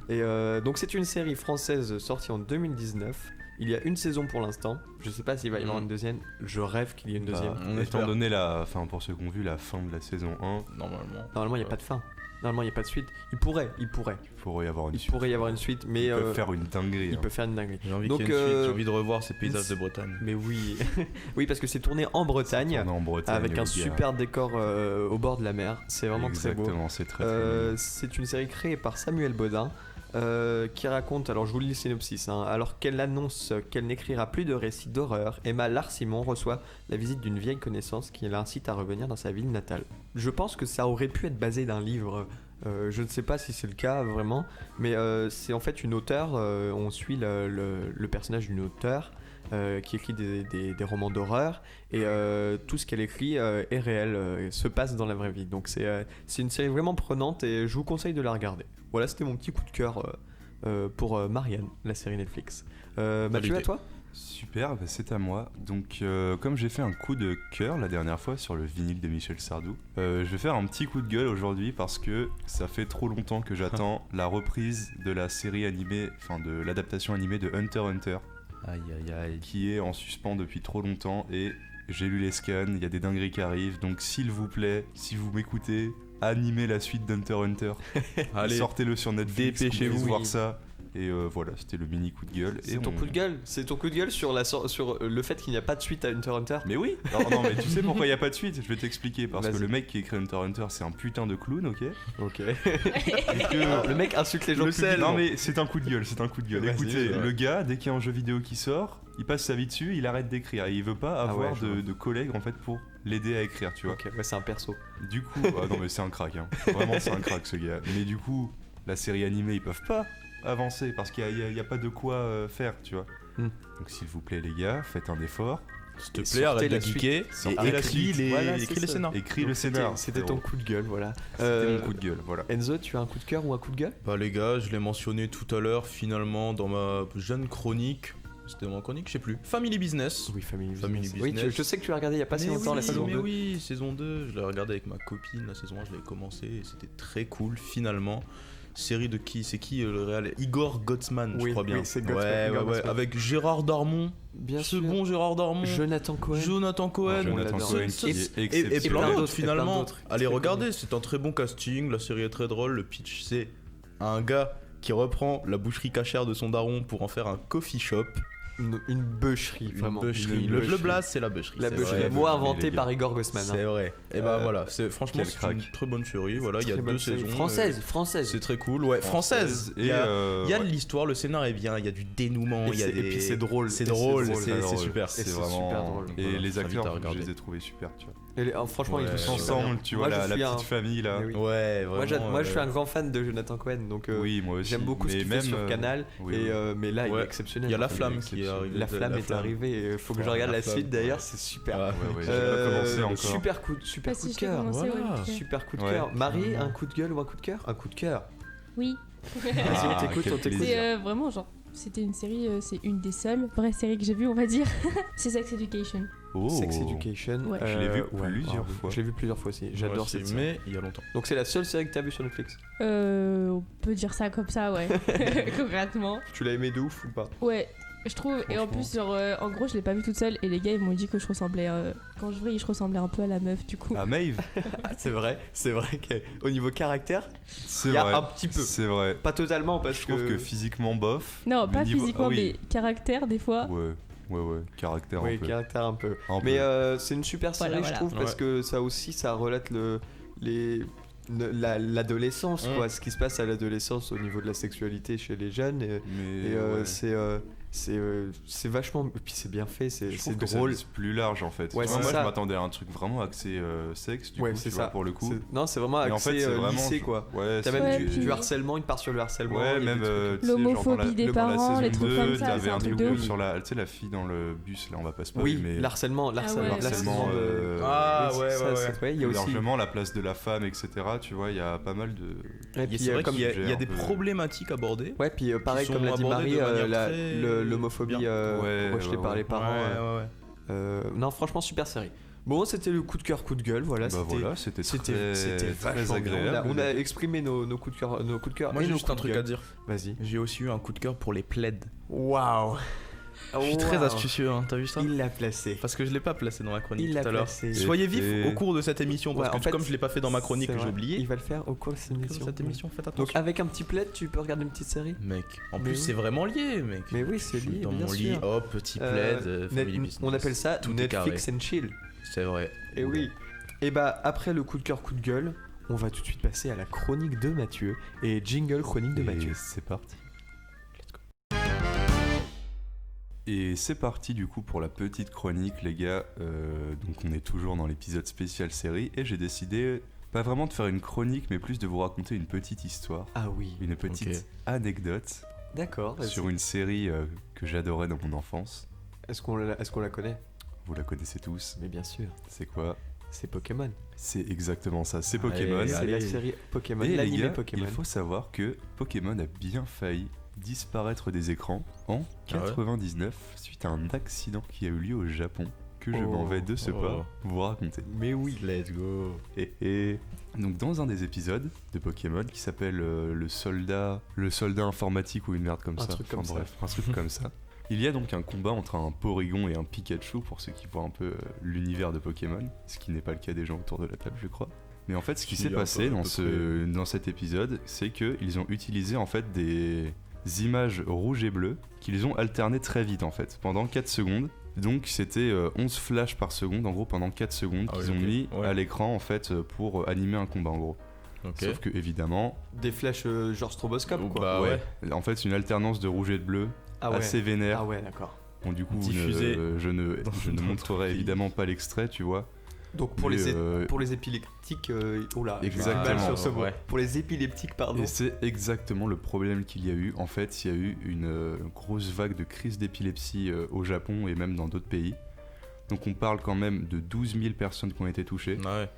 Et donc c'est une série française sortie en 2019. Il y a une saison pour l'instant. Je sais pas s'il va y avoir une deuxième. Je rêve qu'il y ait une deuxième. On Étant espère. donné pour ceux qui ont vu la fin de la saison 1, Normalement. Normalement il n'y a pas de fin. Normalement il n'y a pas de suite. Il pourrait. il pourrait y avoir une Il suite. pourrait y avoir une suite, mais Ils peuvent faire une dinguerie. il hein. peut faire une dinguerie. J'ai envie Donc, qu'il y ait une suite, j'ai envie de revoir ces paysages de Bretagne. Mais oui, oui parce que c'est tourné en Bretagne. On est en Bretagne, Avec les un gars. super décor au bord de la mer. C'est vraiment très beau. Exactement, c'est très mignon. C'est une série créée par Samuel Baudin qui raconte, alors je vous lis le synopsis, hein. Alors qu'elle annonce qu'elle n'écrira plus de récits d'horreur, Emma Larsimon reçoit la visite d'une vieille connaissance qui l'incite à revenir dans sa ville natale. Je pense que ça aurait pu être basé d'un livre, je ne sais pas si c'est le cas vraiment, mais c'est en fait une auteure, on suit le personnage d'une auteure qui écrit des romans d'horreur et tout ce qu'elle écrit est réel, se passe dans la vraie vie. Donc c'est une série vraiment prenante et je vous conseille de la regarder. Voilà, c'était mon petit coup de cœur pour Marianne, la série Netflix. Mathieu, à toi? Super, bah c'est à moi. Donc, comme j'ai fait un coup de cœur la dernière fois sur le vinyle de Michel Sardou, je vais faire un petit coup de gueule aujourd'hui parce que ça fait trop longtemps que j'attends la reprise de la série animée, enfin de l'adaptation animée de Hunter x Hunter, Aïe aïe aïe. qui est en suspens depuis trop longtemps et j'ai lu les scans, il y a des dingueries qui arrivent, donc s'il vous plaît, si vous m'écoutez, animez la suite d'Hunter x Hunter. Allez, Sortez-le sur Netflix, qu'on dépêchez-vous. puisse voir ça. Et voilà, c'était le mini coup de gueule. C'est Et ton on- coup de gueule. C'est ton coup de gueule sur le fait qu'il n'y a pas de suite à Hunter x Hunter. Mais oui. Non, mais tu sais pourquoi il n'y a pas de suite? Je vais t'expliquer. Parce que Vas-y. le mec qui écrit Hunter x Hunter, c'est un putain de clown, ok? Ok. Et que- Le mec insulte les gens. Le sel. Non mais c'est un coup de gueule, c'est un coup de gueule. Vas-y, Écoutez, vas-y. le gars, dès qu'il y a un jeu vidéo qui sort, il passe sa vie dessus, il arrête d'écrire. Et il veut pas Ah avoir ouais, je vois. de collègues en fait pour l'aider à écrire, tu vois. Ok, ouais, c'est un perso. Du coup, ah non mais c'est un crack, hein. Vraiment c'est un crack ce gars. Mais du coup, la série animée, ils peuvent pas avancer parce qu'il y a pas de quoi faire, tu vois. Hmm. Donc s'il vous plaît les gars, faites un effort. S'il te Et plaît, arrête sortez de la suite. geeker Sortez et la écris suite. les, Voilà, c'est écris les ça. scénars. Écris le Donc, scénar. C'était ton coup de gueule, voilà. C'était mon coup de gueule, voilà. Enzo, tu as un coup de cœur ou un coup de gueule? Bah les gars, je l'ai mentionné tout à l'heure finalement dans ma jeune chronique. C'était ma chronique, je sais plus. Family Business. Oui, Family Family Business. Oui, Business. je sais que tu as regardé il y a pas si Mais longtemps la oui, saison mais 2. oui, saison 2, je l'ai regardé avec ma copine, la saison 1 je l'avais commencé et c'était très cool finalement. Série de qui? C'est qui le réal? Igor Gottsman, je Oui, crois bien. oui, c'est Gottsman, ouais, Igor ouais, Gottsman. avec Gérard Darmon. Bien Ce sûr. bon Gérard Darmon. Jonathan Cohen. Jonathan Cohen. Jonathan l'adore. Cohen Ce- qui ce- est et plein exceptionnel. d'autres Et plein finalement. d'autres. Allez Très regardez, c'est un très bon casting, la série est très drôle, le pitch c'est un gars qui reprend la boucherie cachère de son daron pour en faire un coffee shop. Une bûcherie, Une vraiment. bûcherie. Une Le bûcherie. blaze c'est la bûcherie. La c'est bûcherie. vrai. Mot les inventé gars. par Igor Gosman. C'est vrai. Et bah voilà, franchement quel c'est une crack. très bonne série, voilà, il y a Très bonne deux série. saisons. Française. C'est très cool, ouais, française. Et Il y a de ouais. l'histoire, le scénar est bien, il y a du dénouement, il y a Et des... puis c'est drôle. C'est Et drôle, c'est c'est drôle. super. C'est c'est vraiment super drôle. Et Voilà, les ça invite à acteurs, je regarder. les ai trouvés super, tu vois. Franchement, ils Ouais, sont super Ensemble, bien. tu Moi, vois, je la suis un- petite famille là. Mais oui. Ouais, vraiment. Moi, je suis un grand fan de Jonathan Cohen, donc Oui, moi aussi. j'aime beaucoup ce mais qu'il fait même, sur Canal. oui, Et, oui. mais là, il est Ouais. exceptionnel. Il y a La Enfin, Flamme il est qui est exceptionnel. arrivée. La Flamme est arrivée. Il faut que je Ouais, regarde La la Flamme, suite d'ailleurs, ouais. c'est super. Ouais. Ouais, j'ai pas commencé encore. Super coup de Ah, si, cœur. je l'ai commencé, ouais, Voilà. vite fait. Super coup de Ouais. cœur. Marie, un coup de gueule ou un coup de cœur? Un coup de cœur. Oui. Vas-y, Ah, on t'écoute, quel on t'écoute. plaisir. C'est vraiment genre. C'était une série, c'est une des seules vraies séries que j'ai vues, on va dire. C'est Sex Education. Oh. Sex Education. Ouais. Je l'ai vu ouais, plusieurs bravo. fois. Je l'ai vu plusieurs fois aussi. J'adore Moi cette aussi, série. mais il y a longtemps. Donc c'est la seule série que t'as vue sur Netflix. On peut dire ça comme ça, ouais. Concrètement. Tu l'as aimé de ouf ou pas? Ouais, je trouve. Et en Franchement. plus, genre, en gros, je l'ai pas vue toute seule. Et les gars, ils m'ont dit que je ressemblais. Quand je voyais, je ressemblais un peu à la meuf, du coup. Ah, Maeve. C'est vrai qu'au niveau caractère, C'est il y a vrai. un petit peu. C'est vrai. Pas totalement parce Je trouve que physiquement bof. Non, le pas niveau- physiquement, ah oui. mais caractère, des fois. Ouais, caractère Oui, un peu. caractère un peu. Un Mais peu. c'est une super série, Voilà, je trouve, parce Ouais. que ça aussi, ça relate l'adolescence, Mm. quoi, ce qui se passe à l'adolescence au niveau de la sexualité chez les jeunes. Et Mais ouais. c'est vachement. Et puis c'est bien fait, je c'est trouve que ça drôle. vise plus large en fait. Ouais, Moi, c'est je ça. m'attendais à un truc vraiment axé sexe du Ouais, coup, c'est tu vois, ça. pour le coup. Non, c'est vraiment Mais axé en fait, c'est vraiment lycée, quoi. Ouais, T'as c'est- même Ouais, du, puis- du harcèlement, il part sur le harcèlement. Ouais, il y a même des trucs- tu sais, genre dans L'homophobie des dans la parents, les saison trucs 2, comme ça, t'avais c'est un un truc truc de ouf. sur la, tu sais, la fille dans le bus, là on va pas spoiler, Oui, mais l'harcèlement, ouais. l'harcèlement de. Ah, Oui, ouais, ça, ouais, ça, il y a aussi. largement la place de la femme, etc. Tu vois, il y a pas mal de. Et Et puis, c'est vrai comme qu'il y a, sujet il y a un des peu- problématiques abordées. Ouais, puis pareil, Qui comme sont l'a dit abordés Marie, de manière très l'homophobie bien. rejetée par les parents. Non, franchement, super série. Bon, c'était le coup de cœur, coup de gueule, voilà. Bah voilà, c'était c'était très vachement bien. agréable. On a exprimé nos coups de cœur, Moi, et j'ai nos juste un coups de truc à gueule. dire. Vas-y. J'ai aussi eu un coup de cœur pour les plaids. Waouh. Je suis très astucieux, hein, t'as vu ça? Il l'a placé. Parce que je l'ai pas placé dans ma chronique Il l'a tout à l'heure. placé. Soyez Et- vifs au cours de cette émission, parce Ouais, en que fait, comme je l'ai pas fait dans ma chronique, C'est j'ai vrai. oublié. Il va le faire au cours de cette Au cours de émission. cette émission, faites Donc attention. avec un petit plaid, tu peux regarder une petite série. Mec, en Mais plus oui. c'est vraiment lié, mec. Mais oui, c'est Je suis lié, dans bien mon sûr. lit, hop, petit plaid, family business. On appelle ça Tout est Netflix and chill. C'est vrai. Et oui. Et bah après le coup de cœur, coup de gueule, on va tout de suite passer à la chronique de Mathieu et jingle chronique de Et Mathieu. c'est parti. Et c'est parti du coup pour la petite chronique, les gars. Donc on est toujours dans l'épisode spécial série et j'ai décidé pas vraiment de faire une chronique, mais plus de vous raconter une petite histoire, Ah oui. une petite Ok. anecdote D'accord. vas-y. sur une série que j'adorais dans mon enfance. Est-ce qu'on la connaît? Vous la connaissez tous. Mais bien sûr. C'est quoi? C'est Pokémon. C'est exactement ça. C'est Allez, Pokémon. C'est allez. la série Pokémon, Et les l'animé gars, Pokémon. il faut savoir que Pokémon a bien failli disparaître des écrans en Ah ouais 99 suite à un accident qui a eu lieu au Japon que je Oh, m'en vais de ce oh. pas vous raconter. Mais oui. Let's go. Et donc dans un des épisodes de Pokémon qui s'appelle le soldat informatique ou une merde comme Un ça, truc comme ça. bref, un truc comme ça. Il y a donc un combat entre un Porygon et un Pikachu pour ceux qui voient un peu l'univers de Pokémon, ce qui n'est pas le cas des gens autour de la table, je crois. Mais en fait, ce qui Si, s'est un peu, passé à dans peu dans cet épisode, c'est qu'ils ont utilisé en fait des images rouges et bleues qu'ils ont alternées très vite en fait, pendant 4 secondes. Donc c'était 11 flashs par seconde en gros pendant 4 secondes Ah qu'ils oui, ont ok. mis Ouais. à l'écran en fait pour animer un combat en gros. Ok. Sauf que évidemment, Des flashs genre stroboscope, Oh, quoi. bah ouais. en fait c'est une alternance de rouge et de bleu Ah ouais. assez vénère. Ah ouais, d'accord. Bon du coup Diffusé je ne dans montrerai notre évidemment pas l'extrait, tu vois. Donc pour Mais, les épileptiques, oula, j'ai Exactement, du mal sur ce mot. ouais. Pour les épileptiques, pardon. Et c'est exactement le problème qu'il y a eu. En fait, il y a eu une grosse vague de crise d'épilepsie au Japon et même dans d'autres pays. Donc on parle quand même de 12 000 personnes qui ont été touchées, Ah ouais.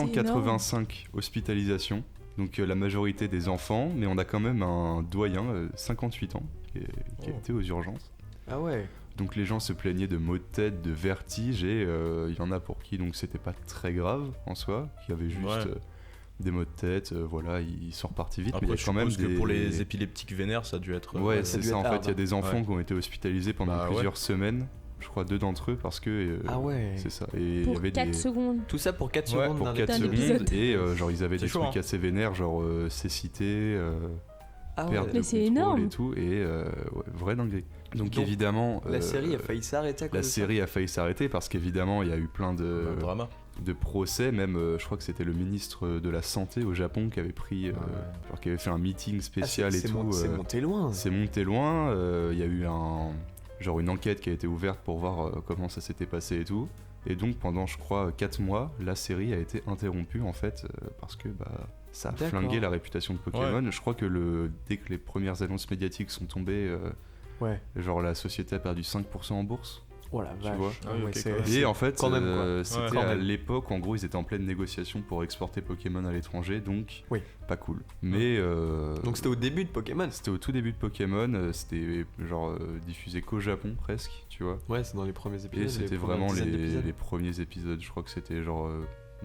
685 hospitalisations, donc la majorité des enfants, mais on a quand même un doyen, 58 ans, qui a Oh. été aux urgences. Ah ouais. Donc les gens se plaignaient de maux de tête, de vertige, et il y en a pour qui donc c'était pas très grave en soi, qui avaient juste Ouais. des maux de tête, voilà, ils sont repartis vite, Après, mais il y je a quand même suppose des... que pour les épileptiques vénères, ça a dû être. Ouais, ça c'est a dû ça, en être fait, hard, il y a des enfants Ouais. qui ont été hospitalisés pendant Bah ouais. plusieurs semaines, je crois 2 d'entre eux, parce que... Ah ouais. C'est ça, et il y Pour avait 4 des... secondes. Tout ça pour 4 Ouais, secondes Pour d'un 4 d'un secondes, épisode. et genre ils avaient C'est des chaud, trucs hein. assez vénères, genre cécité, Ah perte ouais. Mais de c'est contrôle énorme. et tout, et ouais, vraie dinguerie. Donc, Donc, évidemment... La série a failli s'arrêter à cause La de ça. série a failli s'arrêter parce qu'évidemment il y a eu plein Un de drama. procès, même je crois que c'était le ministre de la santé au Japon qui avait pris, genre qui avait fait un meeting Ah, spécial et tout. C'est monté loin. C'est monté loin. Il y a eu genre une enquête qui a été ouverte pour voir comment ça s'était passé et tout. Et donc pendant je crois 4 mois, la série a été interrompue en fait parce que ça a D'accord. flingué la réputation de Pokémon. Je crois que dès que les premières annonces médiatiques sont tombées, Ouais. genre la société a perdu 5% en bourse. Oh la vache. vois. Ah oui, ok, c'est- quand même. Et en fait, quand même, quoi. c'était Quand à même. l'époque, en gros, ils étaient en pleine négociation pour exporter Pokémon à l'étranger, donc Oui. pas cool. Mais Donc c'était au début de Pokémon. c'était au tout début de Pokémon, c'était genre diffusé qu'au Japon presque, tu vois. Ouais, c'est dans les premiers épisodes. Et c'était les premières vraiment dizaines d'épisodes. les premiers épisodes, je crois que c'était genre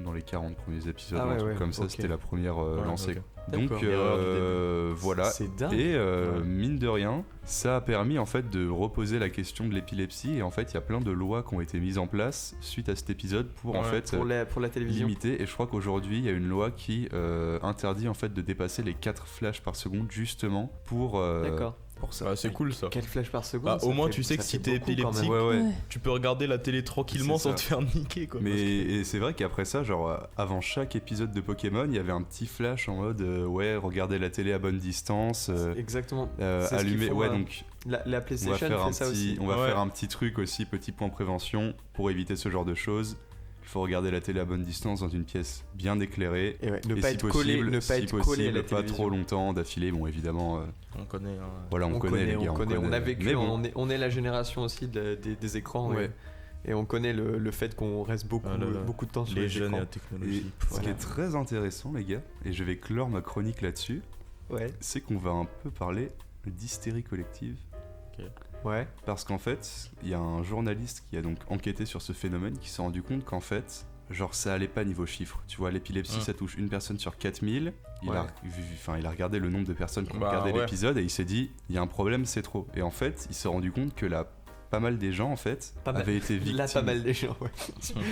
dans les 40 premiers épisodes, Ah un ouais, truc ouais, comme ça, ok. c'était la première Ouais, lancée. ok. Quoi. Donc D'accord. Erreur du voilà. C'est dingue. Et Ouais. mine de rien, ça a permis en fait de reposer la question de l'épilepsie et en fait il y a plein de lois qui ont été mises en place suite à cet épisode pour en Ouais, fait pour la télévision. limiter. Et je crois qu'aujourd'hui il y a une loi qui interdit en fait de dépasser les 4 flashs par seconde justement pour D'accord. pour ça. Ah, c'est cool ça. Quel flash par seconde. Bah, ça au moins, fait- tu sais que ça si fait t'es beaucoup, quand même. épileptique, Ouais. Ouais. tu peux regarder la télé tranquillement C'est sans ça. te faire niquer quoi. Mais parce que- et c'est vrai qu'après ça, genre avant chaque épisode de Pokémon, il y avait un petit flash en mode ouais, regardez la télé à bonne distance, Exactement. C'est ce qu'ils allumer. font, Ouais, hein. donc La on va PlayStation faire un fait ça petit, aussi. on va Ouais. faire un petit truc aussi, petit point prévention pour éviter ce genre de choses. Il faut regarder la télé à bonne distance dans une pièce bien éclairée. Et ouais, ne Et pas si être possible, collé, ne pas si être collé à possible, la pas télévision. trop longtemps d'affilée. Bon, évidemment, On connaît. Hein. voilà, on connaît les gars, on connaît. On a vécu, Mais bon, on est la génération aussi des écrans. Ouais. Et on connaît le fait qu'on reste beaucoup, Ah là là. beaucoup de temps sur Les les jeunes et écrans. la technologie. et ce qui Voilà. est très intéressant, les gars, et je vais clore ma chronique là-dessus, Ouais. c'est qu'on va un peu parler d'hystérie collective. Ouais. Parce qu'en fait, il y a un journaliste qui a donc enquêté sur ce phénomène qui s'est rendu compte qu'en fait, genre ça allait pas niveau chiffre. Tu vois, l'épilepsie, ça touche une personne sur 4000. Il, Ouais. il a regardé le nombre de personnes qui ont Bah, regardé ouais. l'épisode et il s'est dit, il y a un problème, c'est trop. Et en fait, il s'est rendu compte que pas mal des gens, en fait, Pas mal. avaient été victimes. Là, pas mal des gens. Ouais.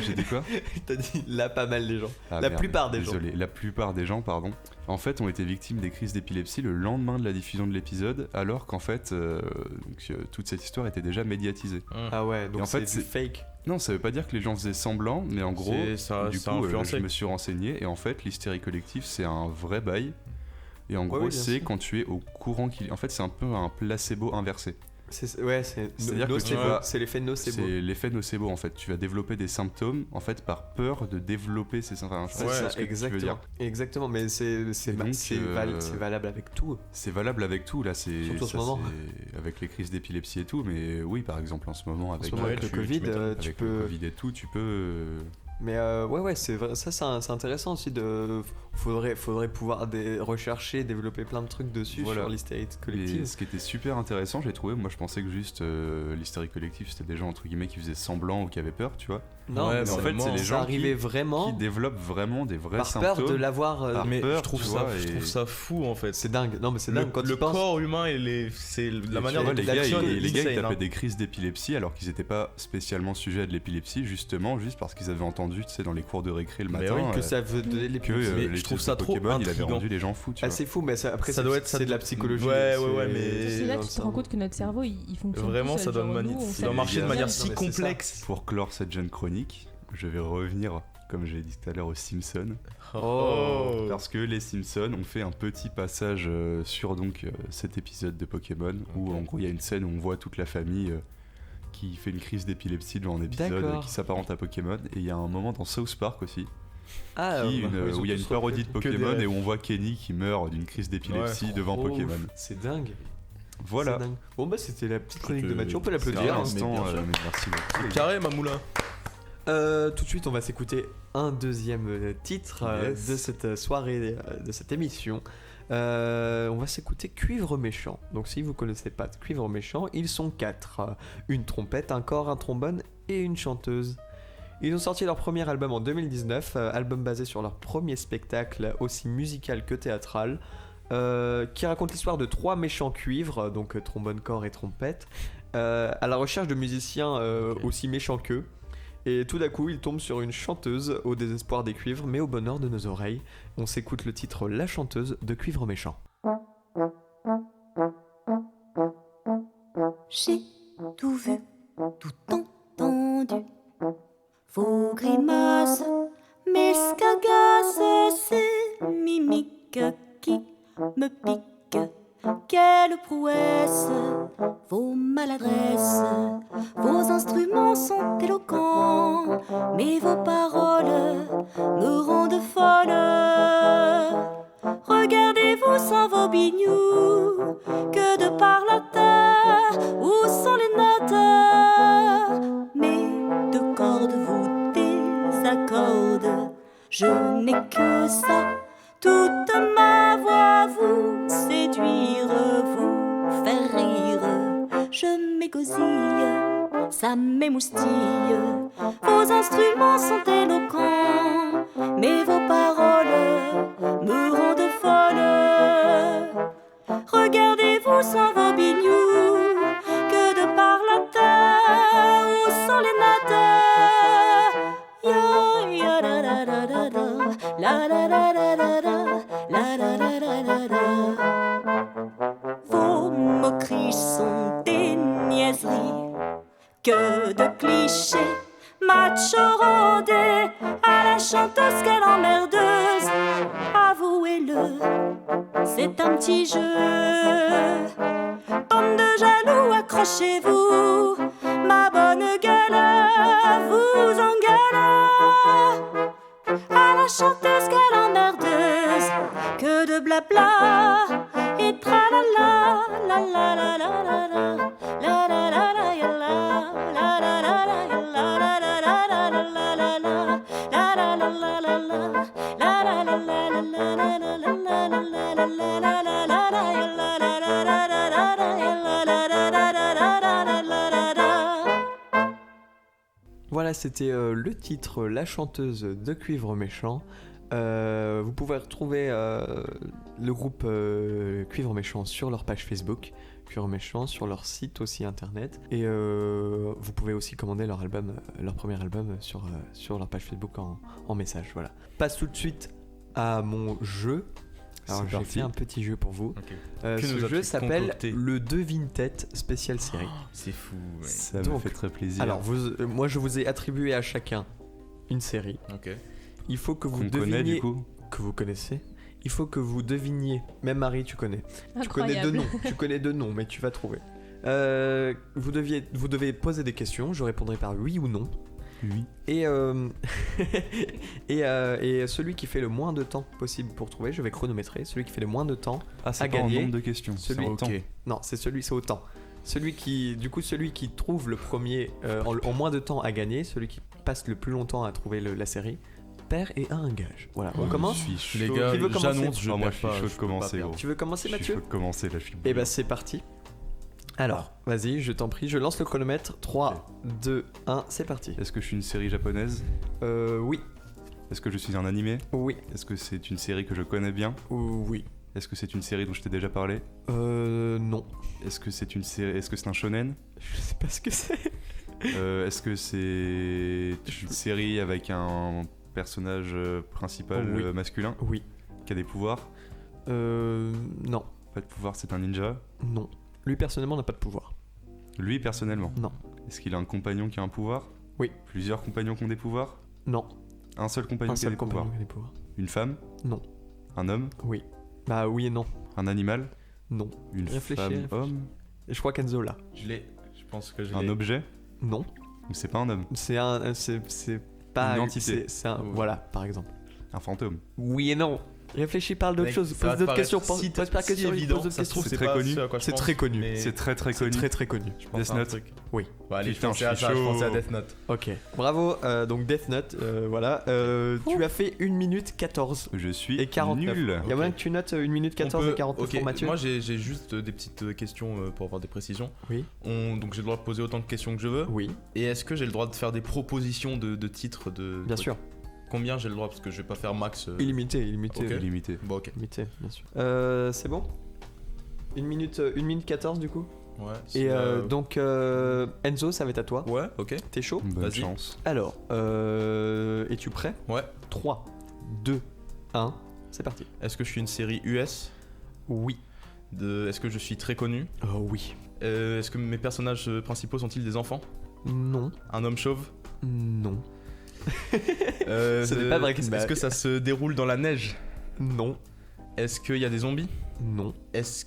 J'ai dit quoi? T'as dit là, pas mal des gens. Ah, La merde, plupart des gens. Désolé, la plupart des gens, pardon, en fait, ont été victimes des crises d'épilepsie le lendemain de la diffusion de l'épisode, alors qu'en fait, toute cette histoire était déjà médiatisée. Ah ouais, donc en c'est fait, du fake. Non, ça veut pas dire que les gens faisaient semblant, mais en gros, ça, du ça coup, influençait. je me suis renseigné et en fait, l'hystérie collective, c'est un vrai bail. Et en gros, oui, bien c'est sûr. quand tu es au courant qu'il. En fait, c'est un peu un placebo inversé. Ouais, c'est C'est-à-dire que nocebo. tu vas- C'est l'effet nocebo. C'est l'effet nocebo en fait. Tu vas développer des symptômes en fait par peur de développer ces symptômes. C'est Ouais, ça, ce que tu veux exactement. dire. Exactement, mais c'est Et donc, c'est valable avec tout. C'est valable avec tout là. C'est Surtout en ce ça, moment. c'est avec les crises d'épilepsie et tout. Mais oui, par exemple en ce moment En avec, ce moment, avec tu- le tu Covid, m'étonnes. tu avec le peux. Covid et tout, tu peux. Mais ouais, c'est vrai, ça c'est intéressant aussi de. Faudrait pouvoir rechercher, développer plein de trucs dessus Voilà. sur l'hystérie Et collective. ce qui était super intéressant, j'ai trouvé. Moi, je pensais que juste l'hystérie collective, c'était des gens entre guillemets qui faisaient semblant ou qui avaient peur, tu vois. Non, Ouais, mais mais en fait, c'est les ça gens arrivait qui vraiment développent vraiment des vrais par symptômes. peur de l'avoir. par Mais peur, je trouve tu ça, vois, je et- trouve ça fou en fait. C'est dingue. Non, mais c'est le dingue quand le tu penses. corps humain et c'est la Et manière tu vois, dont les il gars, fonctionne. les gars, ils insane, tapaient hein. des crises d'épilepsie alors qu'ils n'étaient pas spécialement sujets à de l'épilepsie, justement, juste parce qu'ils avaient entendu, tu sais, dans les cours de récré le Mais matin, oui, Que ça veut donner les que Mais les je trouve trucs ça de trop Pokémon, il avait intriguant. rendu les gens fous, tu Ah, vois. c'est fou, mais après, Ça doit être- c'est de la psychologie. Ouais, c'est- ouais, mais- C'est là dans que le tu te rends cerveau. compte que notre cerveau il fonctionne. Vraiment, tout seul, ça doit, genre, nous, on ça doit sait marcher de bien. manière Non, si mais c'est ça. complexe. Pour clore cette jeune chronique, je vais revenir, comme j'ai dit tout à l'heure, aux Simpsons. Oh. Parce que les Simpsons ont fait un petit passage sur donc cet épisode de Pokémon où en gros il y a une scène où on voit toute la famille qui fait une crise d'épilepsie devant un épisode D'accord. qui s'apparente à Pokémon, et il y a un moment dans South Park aussi Ah, qui, bah, ils ont où il y a tous une parodie de que des Pokémon rêves. et où on voit Kenny qui meurt d'une crise d'épilepsie Ouais. devant Oh, Pokémon. C'est dingue. Voilà. C'est dingue. Bon, bah, c'était la petite chronique de C'était- Mathieu. On peut c'était l'applaudir. à hein. l'instant, mais bien sûr. mais merci beaucoup, les gars. Carré, Mamoulin. Tout de suite, on va s'écouter un deuxième titre Yes. de cette soirée, de cette émission. On va s'écouter Cuivre Méchant. Donc, si vous connaissez pas Cuivre Méchant, ils sont 4. Une trompette, un corps, un trombone et une chanteuse. Ils ont sorti leur premier album en 2019, album basé sur leur premier spectacle, aussi musical que théâtral, qui raconte l'histoire de 3 méchants cuivres, donc trombone, corps et trompette, à la recherche de musiciens aussi méchants qu'eux. Et tout d'un coup, ils tombent sur une chanteuse au désespoir des cuivres, mais au bonheur de nos oreilles. On s'écoute le titre La chanteuse de Cuivre Méchant. J'ai tout vu, tout entendu. Vos grimaces, mes scagaces, ces mimiques qui me piquent. Quelle prouesse, vos maladresses, vos instruments sont éloquents, mais vos paroles me rendent folle. Regardez-vous sans vos bignous, que de par la terre, où sont les notes? accorde. Je n'ai que ça, toute ma voix, vous séduire, vous faire rire. Je m'égosille, ça m'émoustille. Vos instruments sont éloquents, mais vos paroles me rendent folle. Regardez-vous sans vos bignous, que de par la terre, où sont les nattes? Ya ya da da da da da, la da da da da da, la da da da da da. Vos moqueries sont des niaiseries, que de clichés macho rodés, à la chanteuse qu'elle emmerdeuse. Avouez-le, c'est un petit jeu. Bande de jaloux, accrochez-vous, ma bonne gueule vous engueule. À la chanteuse qu'elle emmerdeuse, que de blabla et tralala, la la la la la la, la la la la ya la, la la la la ya la, la la la la la la la la, la la la la la la, la la la la la la la la la la la la la la la la ya la, la la la la la la ya la, la la la la la la la la. Voilà, c'était le titre La chanteuse de Cuivre Méchant. Vous pouvez retrouver le groupe Cuivre Méchant sur leur page Facebook, Cuivre Méchant, sur leur site aussi internet. Et vous pouvez aussi commander leur album, leur premier album sur leur page Facebook en message. Voilà. Passe tout de suite à mon jeu. Alors C'est j'ai parti. fait un petit jeu pour vous. Ok. Ce nous as-tu jeu s'appelle concocté le Devine-Tête spécial série. C'est fou. Ouais. Ça me Donc, fait très plaisir. Alors moi je vous ai attribué à chacun une série. Ok. Il faut que vous qu'on connaît deviniez du coup. que vous connaissez. Il faut que vous deviniez. Même Marie, tu connais. Tu connais deux Incroyable. noms. Tu connais deux noms, mais tu vas trouver. Vous devez poser des questions. Je répondrai par oui ou non. Oui. Et et celui qui fait le moins de temps possible pour trouver, je vais chronométrer. Celui qui fait le moins de temps. Ah, c'est à pas un gagner. nombre de questions. Celui- C'est autant. Ok. Non, c'est autant. Celui qui trouve le premier en moins de temps à gagner, celui qui passe le plus longtemps à trouver la série, perd et a un gage. Voilà. On Je commence. suis chaud. Les gars, Qui veut commencer j'annonce, je Ah, moi, perds je suis pas, chaud de peux commencer, pas perdre. gros. Tu veux commencer, Je suis Mathieu? chaud de commencer, là, je suis Eh ben c'est parti. Alors, vas-y, je t'en prie, je lance le chronomètre. 3, 2, 1, c'est parti. Est-ce que je suis une série japonaise? Oui, Est-ce que je suis un animé? oui, Est-ce que c'est une série que je connais bien? oui. Est-ce que c'est une série dont je t'ai déjà parlé? Non. Est-ce que c'est une série? Est-ce que c'est un shonen? Je sais pas ce que c'est. Est-ce que c'est une série avec un personnage principal Oui. masculin Oui. qui a des pouvoirs? Non. Pas de pouvoir, c'est un ninja? Non. Lui personnellement n'a pas de pouvoir. Lui personnellement? Non. Est-ce qu'il a un compagnon qui a un pouvoir? Oui. Plusieurs compagnons qui ont des pouvoirs? Non. Un seul compagnon Un qui a seul des compagnon pouvoirs? qui a des pouvoirs. Une femme? Non. Un homme? Oui. Bah oui et non. Un animal? Non. Une Réfléchis, femme? réfléchis. Homme? Et je crois qu'Enzo là. Je l'ai. Je pense que je l'ai. Un objet? Non. Ou c'est pas un homme? C'est un. C'est pas. Une entité. C'est un. Oui. Voilà, par exemple. Un fantôme? Oui et non. Réfléchis, parle d'autre Mec, chose. ça Pose va te d'autres paraître questions. Pose si pas de questions. évident, Pose d'autres ça se trouve, questions. c'est c'est très pas connu. ce à quoi je C'est pense, très connu. mais C'est très très C'est connu. très très connu. je pense Death à un Note. truc. Oui. Bah, allez, Putain, je pensais à je suis ça, je chaud. pensais à Death Note. Ok. Bravo. Donc Death Note. Voilà. Tu as fait 1 minute 14. Je suis Et 49. nul. Il y a moyen que tu notes 1 minute 14 On et peut- 49 ok, pour Mathieu. Moi j'ai juste des petites questions pour avoir des précisions. Oui. Donc j'ai le droit de poser autant de questions que je veux. Oui. Et est-ce que j'ai le droit de faire des propositions de titres de Bien trucs sûr. Combien j'ai le droit? Parce que je vais pas faire max. Illimité. Illimité. Ok. Limité. Bon, ok. Illimité, bien sûr. C'est bon 1 minute 14 du coup. Ouais. Et donc Enzo, ça va être à toi. Ouais, ok. T'es chaud? Bonne Vas-y. chance. Alors, es-tu prêt? Ouais. 3, 2, 1, c'est parti. Est-ce que je suis une série US? Oui. Est-ce que je suis très connu? Oh oui. Est-ce que mes personnages principaux sont-ils des enfants? Non. Un homme chauve? Non. Ce n'est pas vrai que- Est-ce que ça se déroule dans la neige? Non. Est-ce qu'il y a des zombies? Non. Est-ce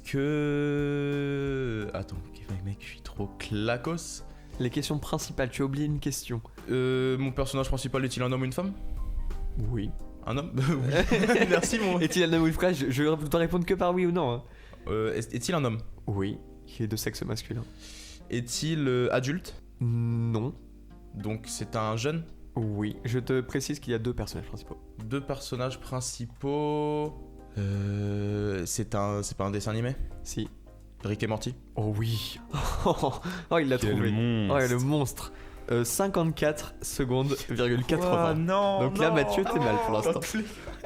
que... Attends, mec, je suis trop clacos. Les questions principales, tu as oublié une question. Mon personnage principal est-il un homme ou une femme? Oui. Un homme? Oui. Merci mon... Est-il un homme ou une femme? Je dois répondre que par oui ou non. Hein. Est-il un homme? Oui. Qui est de sexe masculin. Est-il adulte? Non. Donc c'est un jeune? Oui, je te précise qu'il y a 2 personnages principaux. 2 personnages principaux. C'est pas un dessin animé? Si. Rick et Morty? Oh oui. Oh, il l'a Quel trouvé. monstre. Oh, le monstre. 54 secondes, 80. non. Donc là, Mathieu, t'es mal pour l'instant.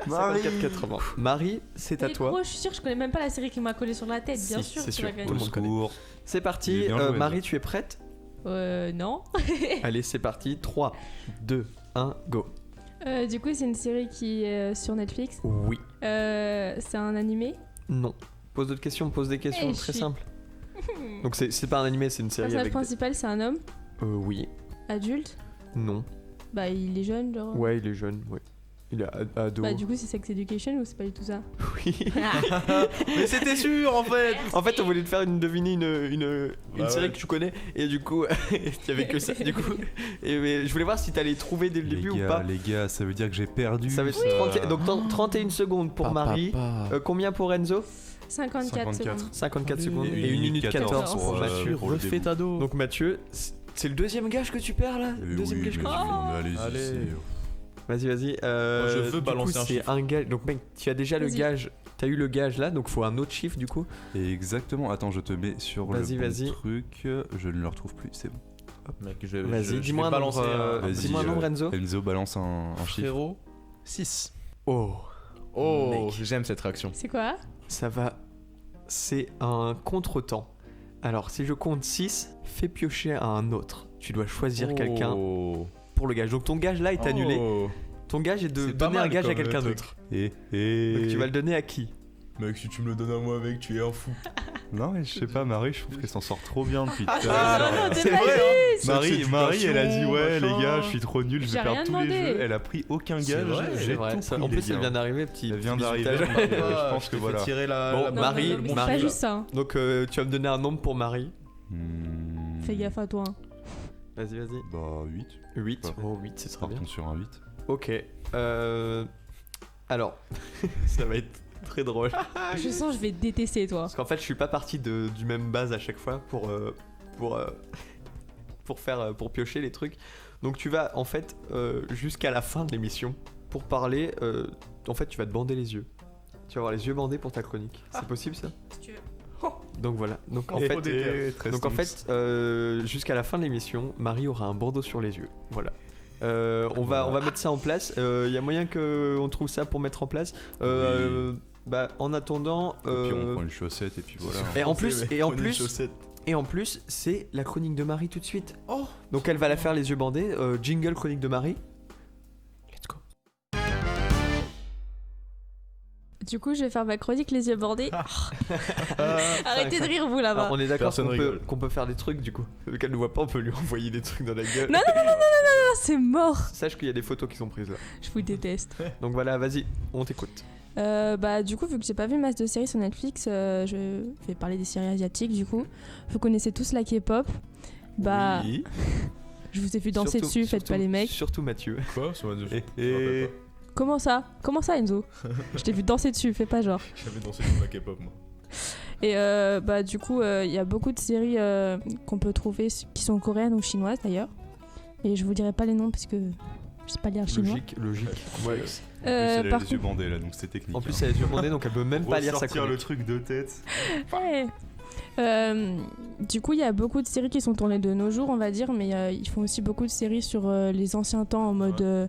Marie. 54,80. Marie, c'est à Mais toi. gros, je suis sûre, je connais même pas la série qui m'a collé sur la tête. Bien Si, sûr, c'est tu sûr. vas gagner. Tout le monde connaît. Secours. C'est Il parti. est bien joué, Marie, ça. tu es prête? Non. Allez, c'est parti. 3, 2, 1, go. Du coup, c'est une série qui est sur Netflix. Oui. C'est un animé. Non. Pose d'autres questions, pose des questions Eh, très je suis- simples. Donc c'est pas un animé, c'est une Le série personnage avec. principal, c'est un homme Oui. adulte. Non. Bah, il est jeune, genre. Ouais, il est jeune, ouais. Il est ado. Bah, du coup, c'est Sex Education ou c'est pas du tout ça? Oui. Mais c'était sûr en fait. En fait, on voulait te faire deviner une Bah série ouais. que tu connais et du coup, il y avait que ça. Du coup, mais je voulais voir si t'allais trouver dès le début ou pas. Les gars, ça veut dire que j'ai perdu. Ça va être 30 donc 31 secondes pour Marie. Combien pour Enzo? 54 secondes. 54 secondes Et et 1 minute 14 14 pour Mathieu. pour le refais début. ta dos. Donc Mathieu, c'est le deuxième gage que tu perds là. Eh Deuxième oui, gage que mais tu allez-y, Allez. c'est- Vas-y. je veux du balancer coup, un c'est chiffre. un gage. Donc mec, tu as déjà le Vas-y. gage. T'as eu le gage là, donc faut un autre chiffre du coup. Et exactement. Attends, je te mets sur le Vas-y, bon vas-y. truc. Je ne le retrouve plus. C'est bon. Mec, je Vas-y, vais dis-moi un balancer nombre. un Vas-y, Dis-moi un nombre Enzo. Enzo balance un chiffre. frérot. 6. Oh, Oh, Mec. j'aime cette réaction. C'est quoi? ça va. C'est un contretemps. Alors si je compte 6, fais piocher à un autre. Tu dois choisir quelqu'un Oh. pour le gage. Donc ton gage là est annulé. Oh. Ton gage est de C'est pas donner un mal gage à comme quelqu'un truc. d'autre. Et Donc tu vas le donner à qui? Mec, si tu me le donnes à moi avec, tu es un fou. Non, mais je sais pas, Marie, je trouve qu'elle s'en sort trop bien depuis tout à non, l'heure. t'es C'est pas vrai, juste. Marie, elle a dit ouais, machin. les gars, je suis trop nul, je J'ai vais perdre rien tous les demandé. jeux. Elle a pris aucun C'est gage. vrai, J'ai C'est vrai. tout Ça, pris, en les plus, elle gars. vient d'arriver, petit. Elle vient petit d'arriver. bisutage. Je pense que voilà. Tirer la, Bon, la- Non, Marie, non, mais c'est Marie. pas juste ça. hein. Donc tu vas me donner un nombre pour Marie. Fais gaffe à toi. hein. Vas-y. Bah 8. 8. Ouais. Oh 8, c'est très bien. Partons sur un 8. Ok. Alors, ça va être très drôle. Je sens que je vais te détester, toi. Parce qu'en fait, je suis pas parti du même base à chaque fois pour piocher les trucs. Donc tu vas en fait jusqu'à la fin de l'émission pour parler. En fait, tu vas te bander les yeux. Tu vas avoir les yeux bandés pour ta chronique. C'est possible ça? Donc voilà. Donc en fait, jusqu'à la fin de l'émission, Marie aura un bandeau sur les yeux. Voilà. On va mettre ça en place. Il y a moyen qu'on trouve ça pour mettre en place. Bah, en attendant. Et puis on prend une chaussette et puis voilà. Et en plus, c'est la chronique de Marie tout de suite. Oh. Donc elle va la faire les yeux bandés. Jingle chronique de Marie. Let's go. Du coup, je vais faire ma chronique les yeux bordés. Arrêtez de rire, vous Alors, là-bas. on est d'accord Personne rigole. qu'on peut faire des trucs du coup. Vu qu'elle ne voit pas, on peut lui envoyer des trucs dans la gueule. Non, Ah, c'est mort. Sache qu'il y a des photos qui sont prises là. Je vous déteste. Donc voilà, vas-y, on t'écoute. Bah, du coup, vu que j'ai pas vu masse de séries sur Netflix, je vais parler des séries asiatiques. Du coup, vous connaissez tous la K-pop. Bah, Oui. je vous ai vu danser dessus, faites pas les mecs. Surtout Mathieu. Quoi sur ma Et Comment ça, Enzo? Je t'ai vu danser dessus, fais pas genre. J'avais dansé sur la K-pop, moi. Et bah, du coup, il y a beaucoup de séries qu'on peut trouver qui sont coréennes ou chinoises d'ailleurs. Et je vous dirai pas les noms parce que je sais pas lire chinois. Logique. Ouais. elle a par les yeux bandés là, donc c'est technique. En plus, elle est yeux bandés, donc elle peut même pas lire sa Ressortir le chronique. truc de tête. Ouais. Du coup, il y a beaucoup de séries qui sont tournées de nos jours, on va dire, mais ils font aussi beaucoup de séries sur les anciens temps, en mode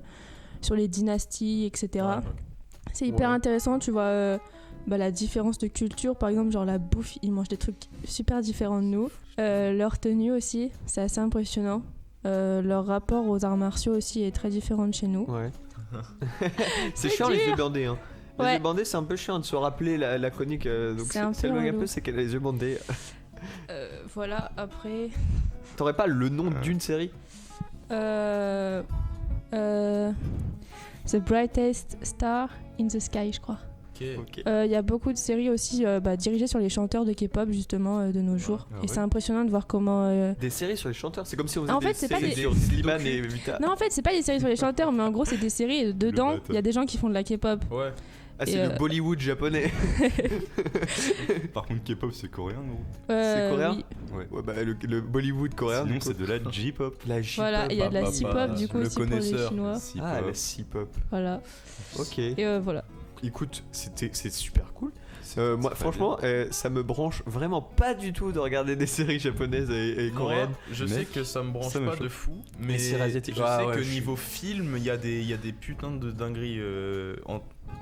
sur les dynasties, etc. C'est hyper Ouais. intéressant, tu vois bah, la différence de culture, par exemple, genre la bouffe, ils mangent des trucs super différents de nous. Leur tenue aussi, c'est assez impressionnant. Leur rapport aux arts martiaux aussi est très différent de chez nous. Ouais. C'est chiant les yeux bandés. Hein. Les Ouais. yeux bandés, c'est un peu chiant de se rappeler la chronique. Donc C'est un c'est peu le un relou. peu, c'est qu'elle a les yeux bandés. Voilà, après... T'aurais pas le nom d'une série? The Brightest Star in the Sky, je crois. Ok. Il y a beaucoup de séries aussi dirigées sur les chanteurs de K-pop justement de nos jours. Ah Et ouais. c'est impressionnant de voir comment... Des séries sur les chanteurs, c'est comme si on faisait En des fait, c'est pas séries des- sur Slimane et Vita. Non, en fait, c'est pas des séries sur les chanteurs, mais en gros, c'est des séries. Dedans, bâtard. il y a des gens qui font de la K-pop. Ouais. Ah, Et, c'est le Bollywood japonais. Par contre, K-pop, c'est coréen, gros. C'est coréen oui. Ouais, bah, le Bollywood coréen. Sinon, du coup. c'est de la J-pop. La J-pop. Voilà, il y a de la C-pop du coup le aussi pour les connaisseur. Chinois. Ah, la C-pop. Voilà. Ok. Et voilà. Écoute, c'est super cool. Moi, c'est très franchement, ça me branche vraiment pas du tout de regarder des séries japonaises et coréennes. Moi, je Mec, sais que ça me branche ça me pas choque. de fou, mais séries asiatiques. je Ah sais ouais, que je suis- niveau film, il y a des putains de dingueries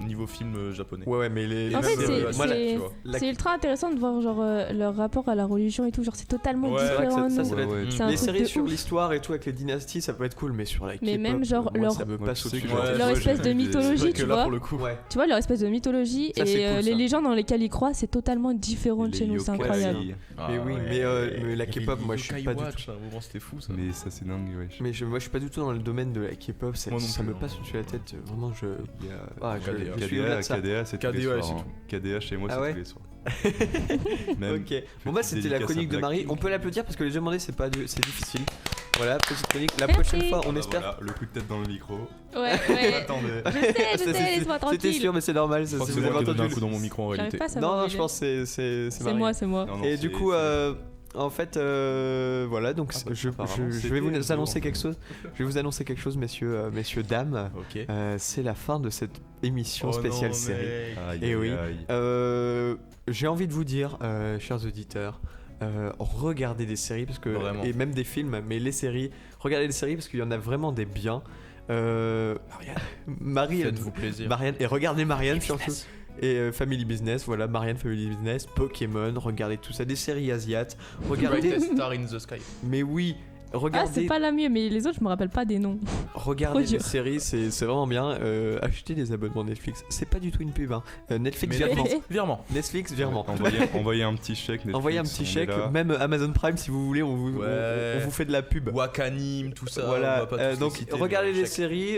niveau film japonais. Ouais, mais les. En les fait, mêmes, c'est- moi, la- tu vois. la- C'est ultra intéressant de voir genre leur rapport à la religion et tout, genre c'est totalement Ouais, c'est vrai que différent. ça, de ça nous. va être- Ouais, C'est un les truc séries de sur ouf. l'histoire et tout avec les dynasties, ça peut être cool, mais sur la Mais K-pop, même, genre, moi, leur- ça me Moi, passe tu sais au-dessus. que Ouais, Leur ouais, espèce j'ai de vu des- C'est vrai mythologie, que tu là, vois. pour le coup, Ouais. Tu vois, leur espèce de mythologie Ça, c'est et cool, les ça. légendes dans lesquelles ils croient, c'est totalement différent de chez nous, c'est yokai, incroyable. Mais oui, mais la K-pop, moi, je suis pas du tout. À un moment, c'était fou ça. Mais ça, c'est dingue, ouais. Mais moi, je suis pas du tout dans le domaine de la K-pop. Moi non Ça plus, me hein. passe au-dessus de la tête. Vraiment, je. Il y a Ah, je suis au-delà de ça. KDA, c'est tous les KDA, soirs. c'est hein. KDA, chez moi, Ah c'est ouais tous les soirs. Même Ok. Bon bah c'était la dédicace chronique à de Marie. Blackpink. On peut l'applaudir parce que les demander c'est difficile. Voilà, petite chronique. La Merci. prochaine fois, on Ah bah espère. voilà, le coup de tête dans le micro. Ouais, ouais. Attendez. Je sais, laisse-moi C'était tranquille. sûr, mais c'est normal. Je crois que si c'est vous moi avez qui ai donné un entendu. coup dans mon micro en J'arrive réalité. pas à savoir. Non, où je il pense que c'est C'est Marie. moi, c'est moi. Non, non, Et du c'est- coup, c'est- en fait, voilà. Donc Ah bah, je apparemment, vais c'était vous le annoncer jour. quelque chose. Je vais vous annoncer quelque chose, messieurs, dames. Ok. C'est la fin de cette émission Oh spéciale non, série. mec. Aïe, Eh aïe, oui. aïe. J'ai envie de vous dire, chers auditeurs, regardez des séries parce que Vraiment. et même des films, mais les séries, regardez les séries parce qu'il y en a vraiment des biens. Marianne, Faites-vous plaisir. Marianne et regardez Marianne surtout. Et Family Business, voilà, Marianne Family Business, Pokémon, regardez tout ça, des séries asiates, regardez. Brightest Star in the Sky. Mais oui, Ah, regardez. c'est pas la mieux, mais les autres, je me rappelle pas des noms. Regardez Trop des dur. séries, c'est vraiment bien. Achetez des abonnements Netflix. C'est pas du tout une pub. Hein. Netflix, Mais virement. virement. Netflix, virement. Envoyez un petit chèque. Netflix, Envoyez un petit on est chèque, là. même Amazon Prime si vous voulez, on vous, Ouais. on vous fait de la pub. Wakanim, tout ça. on Voilà, va pas tous les donc citer, regardez mais les chaque- séries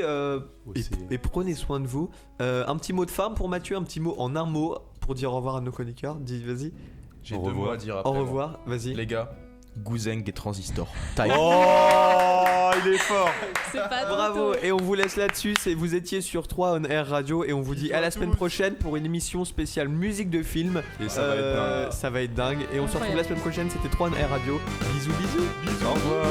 Aussi. et prenez soin de vous. Un petit mot de fin pour Mathieu, un petit mot en un mot pour dire au revoir à nos chroniqueurs. Dis, vas-y. J'ai Au 2 mots revoir. à dire après. Au moi. revoir, vas-y. Les gars, Gouzeng et Transistor. Oh, il est fort. C'est pas Bravo, et on vous laisse là-dessus. Vous étiez sur 3 on Air Radio et on vous dit à la semaine prochaine pour une émission spéciale musique de film. Et ça va être dingue. Ça va être dingue. Et on se retrouve Incroyable. la semaine prochaine. C'était 3 on Air Radio. Bisous, bisous. Au revoir.